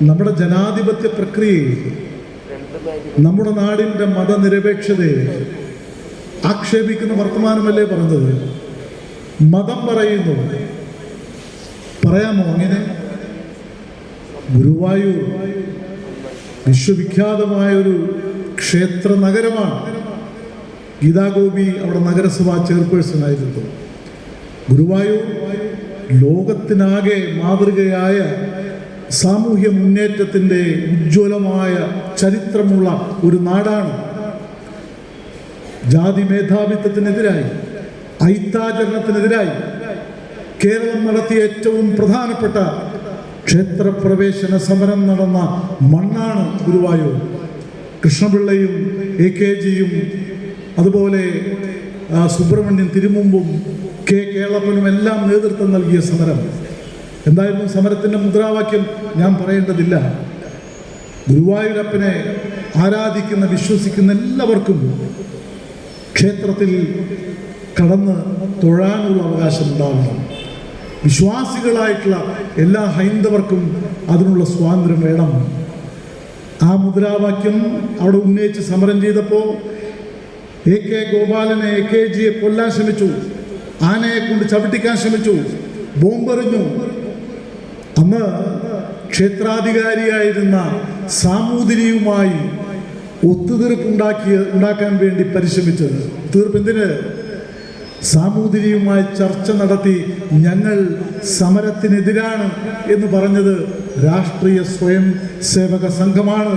നമ്മുടെ ജനാധിപത്യ പ്രക്രിയയെ, നമ്മുടെ നാടിൻ്റെ മതനിരപേക്ഷതയെ ആക്ഷേപിക്കുന്ന വർത്തമാനമല്ലേ പറഞ്ഞത്? മതം പറയുന്നു. പറയാമോ അങ്ങനെ? ഗുരുവായൂർ വിശ്വവിഖ്യാതമായൊരു ക്ഷേത്ര നഗരമാണ്. ഗീതാഗോപി അവിടെ നഗരസഭാ ചെയർപേഴ്സൺ ആയിരുന്നു. ഗുരുവായൂർ ലോകത്തിനാകെ മാതൃകയായ സാമൂഹ്യ മുന്നേറ്റത്തിൻ്റെ ഉജ്ജ്വലമായ ചരിത്രമുള്ള ഒരു നാടാണ്. ജാതി മേധാവിത്വത്തിനെതിരായി, ഐത്താചരണത്തിനെതിരായി കേരളം നടത്തിയ ഏറ്റവും പ്രധാനപ്പെട്ട ക്ഷേത്രപ്രവേശന സമരം നടന്ന മണ്ണാണ് ഗുരുവായൂർ. കൃഷ്ണപിള്ളയും AKGയും അതുപോലെ സുബ്രഹ്മണ്യൻ തിരുമുമ്പും കേളപ്പനും എല്ലാം നേതൃത്വം നൽകിയ സമരം. എന്തായിരുന്നു സമരത്തിൻ്റെ മുദ്രാവാക്യം? ഞാൻ പറയേണ്ടതില്ല. ഗുരുവായൂരപ്പനെ ആരാധിക്കുന്ന, വിശ്വസിക്കുന്ന എല്ലാവർക്കും ക്ഷേത്രത്തിൽ കടന്ന് തൊഴാനുള്ള അവകാശം ഉണ്ടാവണം. വിശ്വാസികളായിട്ടുള്ള എല്ലാ ഹൈന്ദവർക്കും അതിനുള്ള സ്വാതന്ത്ര്യം വേണം. ആ മുദ്രാവാക്യം അവിടെ ഉന്നയിച്ച് സമരം ചെയ്തപ്പോൾ AK ഗോപാലനെ, AKGയെ കൊല്ലാൻ ശ്രമിച്ചു, ആനയെ കൊണ്ട് ചവിട്ടിക്കാൻ ശ്രമിച്ചു, ബോംബെറിഞ്ഞു. അന്ന് ക്ഷേത്രാധികാരിയായിരുന്ന സാമൂതിരിയുമായി ഉണ്ടാക്കാൻ വേണ്ടി പരിശ്രമിച്ചത്. തീർപ്പെന്തിന്? സാമൂതിരിയുമായി ചർച്ച നടത്തി ഞങ്ങൾ സമരത്തിനെതിരാണ് എന്ന് പറഞ്ഞത് രാഷ്ട്രീയ സ്വയം സേവക സംഘമാണ്.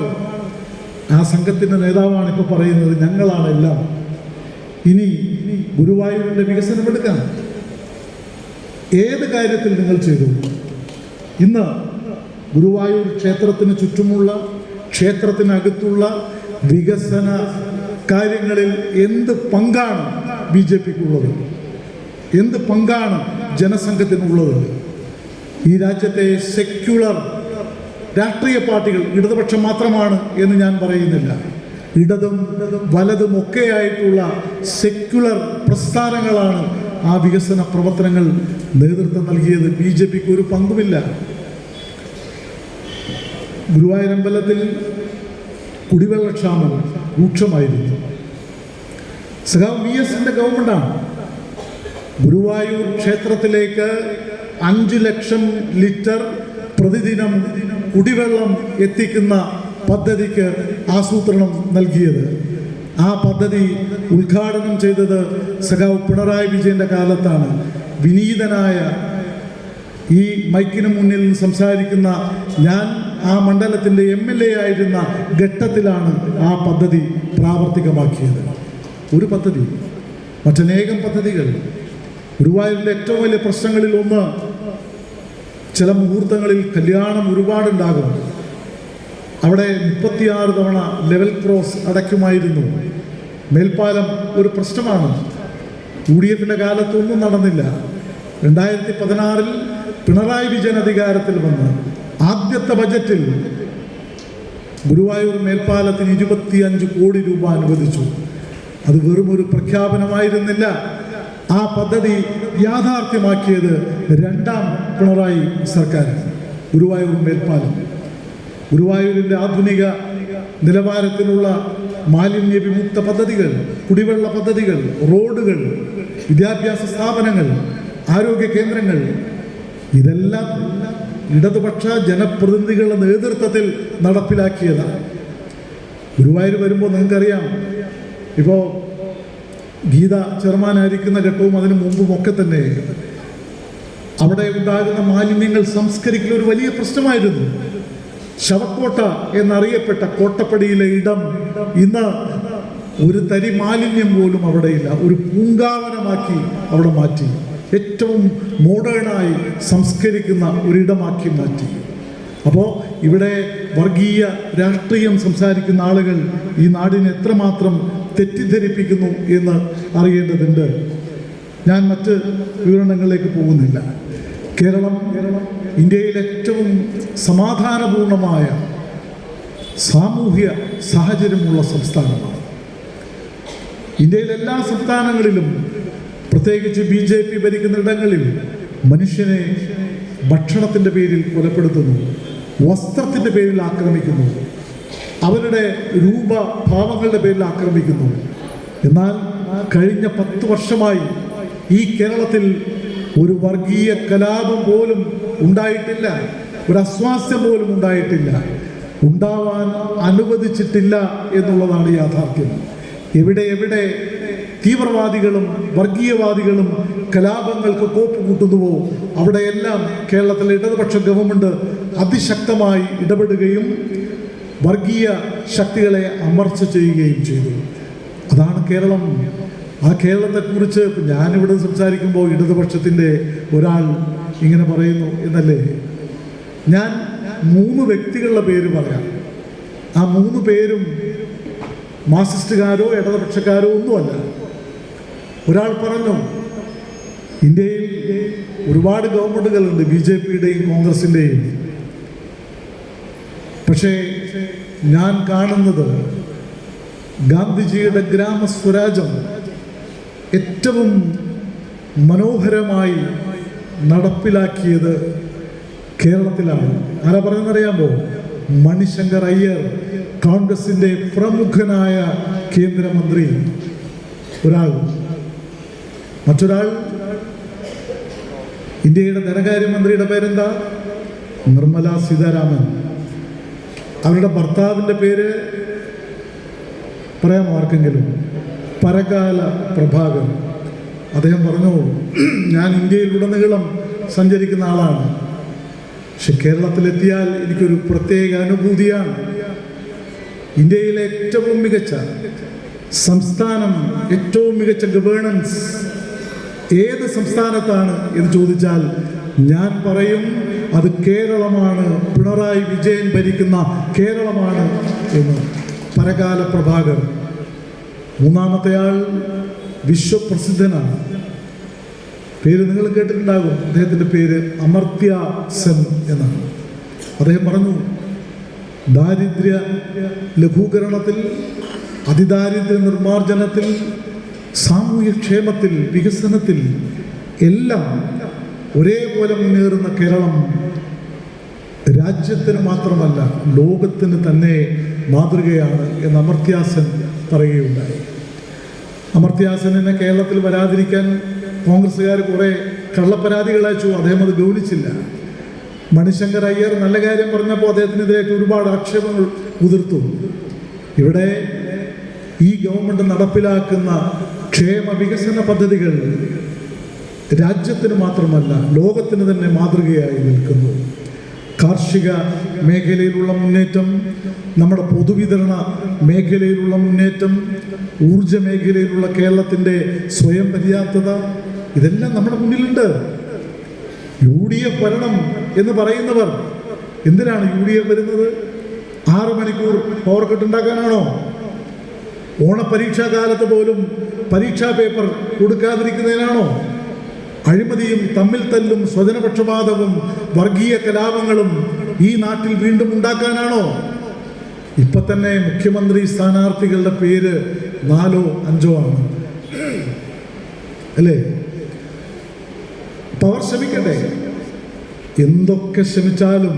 ആ സംഘത്തിൻ്റെ നേതാവാണ് ഇപ്പോൾ പറയുന്നത് ഞങ്ങളാണ് എല്ലാം. ഇനി ഗുരുവായൂരിൻ്റെ വികസനം എടുക്കാം. ഏത് കാര്യത്തിൽ നിങ്ങൾ ചെയ്തു? ഇന്ന് ഗുരുവായൂർ ക്ഷേത്രത്തിന് ചുറ്റുമുള്ള, ക്ഷേത്രത്തിനകത്തുള്ള വികസന കാര്യങ്ങളിൽ എന്ത് പങ്കാണ് BJPക്കുള്ളത്? എന്ത് പങ്കാണ് ജനസംഘത്തിനുള്ളത്? ഈ രാജ്യത്തെ സെക്യുലർ രാഷ്ട്രീയ പാർട്ടികൾ, ഇടതുപക്ഷം മാത്രമാണ് എന്ന് ഞാൻ പറയുന്നില്ല, ഇടതും വലതും ഒക്കെയായിട്ടുള്ള സെക്യുലർ പ്രസ്ഥാനങ്ങളാണ് ആ വികസന പ്രവർത്തനങ്ങൾ നേതൃത്വം നൽകിയത്. BJPക്ക് ഒരു പങ്കുമില്ല. ഗുരുവായൂരമ്പലത്തിൽ കുടിവെള്ളക്ഷാമം രൂക്ഷമായിരുന്നു. സഖാവ് VSന്റെ ഗവൺമെൻറ്റാണ് ഗുരുവായൂർ ക്ഷേത്രത്തിലേക്ക് 5 ലക്ഷം ലിറ്റർ പ്രതിദിനം കുടിവെള്ളം എത്തിക്കുന്ന പദ്ധതിക്ക് ആസൂത്രണം നൽകിയത്. ആ പദ്ധതി ഉദ്ഘാടനം ചെയ്തത് സഖാവ് പിണറായി വിജയൻ്റെ കാലത്താണ്. വിനീതനായ ഈ മൈക്കിന് മുന്നിൽ സംസാരിക്കുന്ന ഞാൻ ആ മണ്ഡലത്തിൻ്റെ MLA ആയിരുന്ന ഘട്ടത്തിലാണ് ആ പദ്ധതി പ്രാവർത്തികമാക്കിയത്. ഒരു പദ്ധതി, മറ്റനേകം പദ്ധതികൾ. ഗുരുവായൂരിലെ ഏറ്റവും വലിയ പ്രശ്നങ്ങളിൽ ഒന്ന്, ചില മുഹൂർത്തങ്ങളിൽ കല്യാണം ഒരുപാടുണ്ടാകും. അവിടെ 36 തവണ ലെവൽ ക്രോസ് അടയ്ക്കുമായിരുന്നു. മേൽപ്പാലം ഒരു പ്രശ്നമാണ്. UDFൻ്റെ കാലത്തൊന്നും നടന്നില്ല. 2016 പിണറായി വിജയൻ അധികാരത്തിൽ വന്ന് ആദ്യത്തെ ബജറ്റിൽ ഗുരുവായൂർ മേൽപ്പാലത്തിന് 25 കോടി രൂപ അനുവദിച്ചു. അത് വെറും ഒരു പ്രഖ്യാപനമായിരുന്നില്ല. ആ പദ്ധതി യാഥാർത്ഥ്യമാക്കിയത് 2ാം പിണറായി സർക്കാർ. ഗുരുവായൂർ മേൽപ്പാലം, ഗുരുവായൂരിൻ്റെ ആധുനിക നിലവാരത്തിലുള്ള മാലിന്യ വിമുക്ത പദ്ധതികൾ, കുടിവെള്ള പദ്ധതികൾ, റോഡുകൾ, വിദ്യാഭ്യാസ സ്ഥാപനങ്ങൾ, ആരോഗ്യ കേന്ദ്രങ്ങൾ, ഇതെല്ലാം ഇടതുപക്ഷ ജനപ്രതിനിധികളുടെ നേതൃത്വത്തിൽ നടപ്പിലാക്കിയതാണ്. ഗുരുവായൂർ വരുമ്പോൾ നിങ്ങൾക്കറിയാം, ഇപ്പോൾ ഗീത ചെയർമാനായിരിക്കുന്ന ഘട്ടവും അതിനു മുമ്പുമൊക്കെ തന്നെ അവിടെ ഉണ്ടാകുന്ന മാലിന്യങ്ങൾ സംസ്കരിക്കൽ ഒരു വലിയ പ്രശ്നമായിരുന്നു. ശവക്കോട്ട എന്നറിയപ്പെട്ട കോട്ടപ്പടിയിലെ ഇടം ഇന്ന് ഒരു തരി മാലിന്യം പോലും അവിടെയില്ല. ഒരു പൂങ്കാവനമാക്കി അവിടെ മാറ്റി, ഏറ്റവും മോഡേണായി സംസ്കരിക്കുന്ന ഒരിടമാക്കി മാറ്റി. അപ്പോൾ ഇവിടെ വർഗീയ രാഷ്ട്രീയം സംസാരിക്കുന്ന ആളുകൾ ഈ നാടിനെ എത്രമാത്രം തെറ്റിദ്ധരിപ്പിക്കുന്നു എന്ന് അറിയേണ്ടതുണ്ട്. ഞാൻ മറ്റ് വിവരണങ്ങളിലേക്ക് പോകുന്നില്ല. കേരളം ഇന്ത്യയിലെ ഏറ്റവും സമാധാനപൂർണമായ സാമൂഹ്യ സാഹചര്യമുള്ള സംസ്ഥാനമാണ്. ഇന്ത്യയിലെ എല്ലാ സംസ്ഥാനങ്ങളിലും, പ്രത്യേകിച്ച് BJP ഭരിക്കുന്നിടങ്ങളിൽ, മനുഷ്യനെ ഭക്ഷണത്തിൻ്റെ പേരിൽ കൊലപ്പെടുത്തുന്നു, വസ്ത്രത്തിൻ്റെ പേരിൽ ആക്രമിക്കുന്നു, അവരുടെ രൂപഭാവങ്ങളുടെ പേരിൽ ആക്രമിക്കുന്നു. എന്നാൽ കഴിഞ്ഞ 10 വർഷമായി ഈ കേരളത്തിൽ ഒരു വർഗീയ കലാപം പോലും ഉണ്ടായിട്ടില്ല, ഒരു അസ്വാസ്ഥ്യം പോലും ഉണ്ടായിട്ടില്ല. ഉണ്ടാവാൻ അനുവദിച്ചിട്ടില്ല എന്നുള്ളതാണ് യാഥാർത്ഥ്യം. എവിടെ തീവ്രവാദികളും വർഗീയവാദികളും കലാപങ്ങൾക്ക് കോപ്പ് കൂട്ടുന്നുവോ അവിടെയെല്ലാം കേരളത്തിലെ ഇടതുപക്ഷ ഗവൺമെൻറ് അതിശക്തമായി ഇടപെടുകയും വർഗീയ ശക്തികളെ അമർച്ച ചെയ്യുകയും ചെയ്തു. അതാണ് കേരളം. ആ കേരളത്തെക്കുറിച്ച് ഞാനിവിടെ സംസാരിക്കുമ്പോൾ ഇടതുപക്ഷത്തിൻ്റെ ഒരാൾ ഇങ്ങനെ പറയുന്നു എന്നല്ലേ. ഞാൻ 3 വ്യക്തികളുടെ പേര് പറയാം. ആ 3 പേരും മാർക്സിസ്റ്റുകാരോ ഇടതുപക്ഷക്കാരോ ഒന്നുമല്ല. ഒരാൾ പറഞ്ഞു, ഇന്ത്യയിൽ ഒരുപാട് ഗവൺമെൻറ്റുകളുണ്ട്, BJPയുടെയും കോൺഗ്രസിൻ്റെയും. പക്ഷേ ഞാൻ കാണുന്നത് ഗാന്ധിജിയുടെ ഗ്രാമസ്വരാജം ഏറ്റവും മനോഹരമായി നടപ്പിലാക്കിയത് കേരളത്തിലാണ്. ആരാ പറയുന്നറിയാമോ? മണിശങ്കർ അയ്യർ, കോൺഗ്രസിൻ്റെ പ്രമുഖനായ കേന്ദ്രമന്ത്രി. ഒരാൾ. മറ്റൊരാൾ ഇന്ത്യയുടെ ധനകാര്യമന്ത്രിയുടെ പേരെന്താ? നിർമ്മല സീതാരാമൻ. അവരുടെ ഭർത്താവിൻ്റെ പേര് പറയാമോ ആർക്കെങ്കിലും? പരകാല പ്രഭാകർ. അദ്ദേഹം പറഞ്ഞു, ഞാൻ ഇന്ത്യയിലുടനീളം സഞ്ചരിക്കുന്ന ആളാണ്, പക്ഷെ കേരളത്തിലെത്തിയാൽ എനിക്കൊരു പ്രത്യേക അനുഭൂതിയാണ്. ഇന്ത്യയിലെ ഏറ്റവും മികച്ച സംസ്ഥാനം, ഏറ്റവും മികച്ച ഗവേണൻസ് ഏത് സംസ്ഥാനത്താണ് എന്ന് ചോദിച്ചാൽ ഞാൻ പറയും അത് കേരളമാണ്, പിണറായി വിജയൻ ഭരിക്കുന്ന കേരളമാണ് എന്ന്. പരകാല പ്രഭാകർ. മൂന്നാമത്തെ ആൾ വിശ്വപ്രസിദ്ധനാണ്. പേര് നിങ്ങൾ കേട്ടിട്ടുണ്ടാകും. അദ്ദേഹത്തിൻ്റെ പേര് അമർത്യ സെൻ എന്നാണ്. അദ്ദേഹം പറഞ്ഞു, ദാരിദ്ര്യ ലഘൂകരണത്തിൽ, അതിദാരിദ്ര്യ നിർമ്മാർജ്ജനത്തിൽ, സാമൂഹ്യക്ഷേമത്തിൽ, വികസനത്തിൽ എല്ലാം ഒരേപോലെ മുന്നേറുന്ന കേരളം രാജ്യത്തിന് മാത്രമല്ല ലോകത്തിന് തന്നെ മാതൃകയാണ് എന്ന് അമർത്യ സെൻ പറയുകയുണ്ടായി. അമർത്യ സെന്നിനെ കേരളത്തിൽ വരാതിരിക്കാൻ കോൺഗ്രസ്സുകാർ കുറേ കള്ളപ്പരാതികൾ അയച്ചു. അദ്ദേഹം അത് ഗൗനിച്ചില്ല. മണിശങ്കർ അയ്യർ നല്ല കാര്യം പറഞ്ഞപ്പോൾ അദ്ദേഹത്തിനെതിരായിട്ട് ഒരുപാട് ആക്ഷേപങ്ങൾ ഉതിർത്തു. ഇവിടെ ഈ ഗവൺമെൻറ് നടപ്പിലാക്കുന്ന ക്ഷേമ വികസന പദ്ധതികൾ രാജ്യത്തിന് മാത്രമല്ല ലോകത്തിന് തന്നെ മാതൃകയായി നിൽക്കുന്നു. കാർഷിക മേഖലയിലുള്ള മുന്നേറ്റം, നമ്മുടെ പൊതുവിതരണ മേഖലയിലുള്ള മുന്നേറ്റം, ഊർജ മേഖലയിലുള്ള കേരളത്തിൻ്റെ സ്വയം പര്യാപ്തത, ഇതെല്ലാം നമ്മുടെ മുന്നിലുണ്ട്. UDF വരണം എന്ന് പറയുന്നവർ എന്തിനാണ് UDF വരുന്നത്? 6 മണിക്കൂർ പവർ കട്ട് ഉണ്ടാക്കാനാണോ? ഓണപരീക്ഷാ കാലത്ത് പോലും പരീക്ഷാ പേപ്പർ കൊടുക്കാതിരിക്കുന്നതിനാണോ? അഴിമതിയും തമ്മിൽ തല്ലും സ്വജനപക്ഷപാതവും വർഗീയ കലാപങ്ങളും ഈ നാട്ടിൽ വീണ്ടും ഉണ്ടാക്കാനാണോ? ഇപ്പൊ തന്നെ മുഖ്യമന്ത്രി സ്ഥാനാർത്ഥികളുടെ പേര് 4 or 5 ആണ് അല്ലേ? പവർ ശ്രമിക്കട്ടെ. എന്തൊക്കെ ശ്രമിച്ചാലും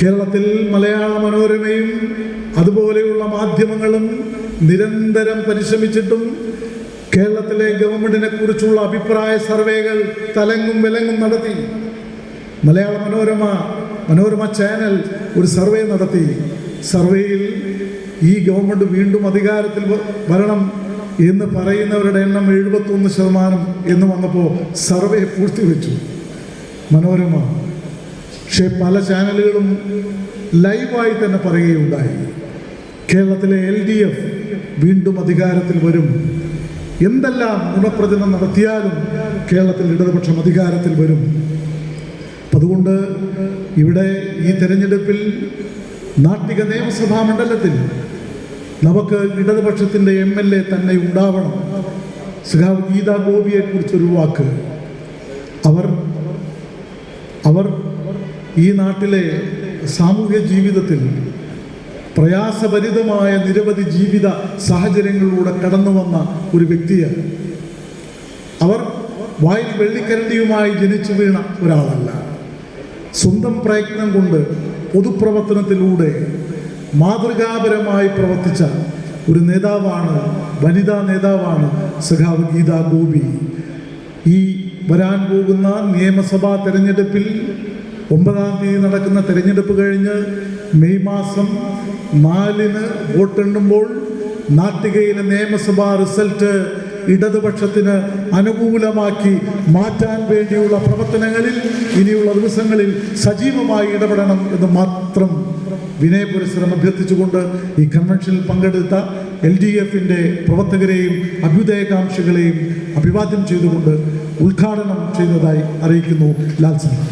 കേരളത്തിൽ മലയാള മനോരമയും അതുപോലെയുള്ള മാധ്യമങ്ങളും നിരന്തരം പരിശ്രമിച്ചിട്ടും കേരളത്തിലെ ഗവൺമെന്റിനെ കുറിച്ചുള്ള അഭിപ്രായ സർവേകൾ തലങ്ങും വിലങ്ങും നടത്തി. മലയാള മനോരമ ചാനൽ ഒരു സർവേ നടത്തി. സർവേയിൽ ഈ ഗവൺമെൻറ് വീണ്ടും അധികാരത്തിൽ വരണം എന്ന് പറയുന്നവരുടെ എണ്ണം 71% എന്ന് വന്നപ്പോൾ സർവേ പൂഴ്ത്തിവെച്ചു മനോരമ. പക്ഷേ പല ചാനലുകളും ലൈവായി തന്നെ പറയുകയുണ്ടായി, കേരളത്തിലെ LDF വീണ്ടും അധികാരത്തിൽ വരും. എന്തെല്ലാം നുണപ്രചരണം നടത്തിയാലും കേരളത്തിൽ ഇടതുപക്ഷം അധികാരത്തിൽ വരും. അതുകൊണ്ട് ഇവിടെ ഈ തെരഞ്ഞെടുപ്പിൽ നാട്ടിക നിയമസഭാ മണ്ഡലത്തിൽ നമുക്ക് ഇടതുപക്ഷത്തിൻ്റെ MLA തന്നെ ഉണ്ടാവണം. സഖാവ് ഗീതാ ഗോപിയെ കുറിച്ചൊരു വാക്ക്. അവർ ഈ നാട്ടിലെ സാമൂഹ്യ ജീവിതത്തിൽ പ്രയാസഭരിതമായ നിരവധി ജീവിത സാഹചര്യങ്ങളിലൂടെ കടന്നു വന്ന ഒരു വ്യക്തിയാണ്. അവർ വായിൽ വെള്ളിക്കരണ്ടിയുമായി ജനിച്ചു വീണ ഒരാളല്ല. സ്വന്തം പ്രയത്നം കൊണ്ട് പൊതുപ്രവർത്തനത്തിലൂടെ മാതൃകാപരമായി പ്രവർത്തിച്ച ഒരു നേതാവാണ്, വനിതാ നേതാവാണ് സഖാവ് ഗീതാ ഗോപി. ഈ വരാൻ പോകുന്ന നിയമസഭാ തെരഞ്ഞെടുപ്പിൽ 9-ാം തീയതി നടക്കുന്ന തെരഞ്ഞെടുപ്പ് കഴിഞ്ഞ് മെയ് മാസം 4-ന് വോട്ടെണ്ണുമ്പോൾ നാട്ടികയിലെ നിയമസഭാ റിസൾട്ട് ഇടതുപക്ഷത്തിന് അനുകൂലമാക്കി മാറ്റാൻ വേണ്ടിയുള്ള പ്രവർത്തനങ്ങളിൽ ഇനിയുള്ള ദിവസങ്ങളിൽ സജീവമായി ഇടപെടണം എന്ന് മാത്രം വിനയപുരസ്സരം അഭ്യർത്ഥിച്ചുകൊണ്ട് ഈ കൺവെൻഷനിൽ പങ്കെടുത്ത LDF-ന്റെ പ്രവർത്തകരെയും അഭ്യുദയകാംക്ഷികളെയും അഭിവാദ്യം ചെയ്തുകൊണ്ട് ഉദ്ഘാടനം ചെയ്തതായി അറിയിക്കുന്നു. ലാൽ സിംഗ്.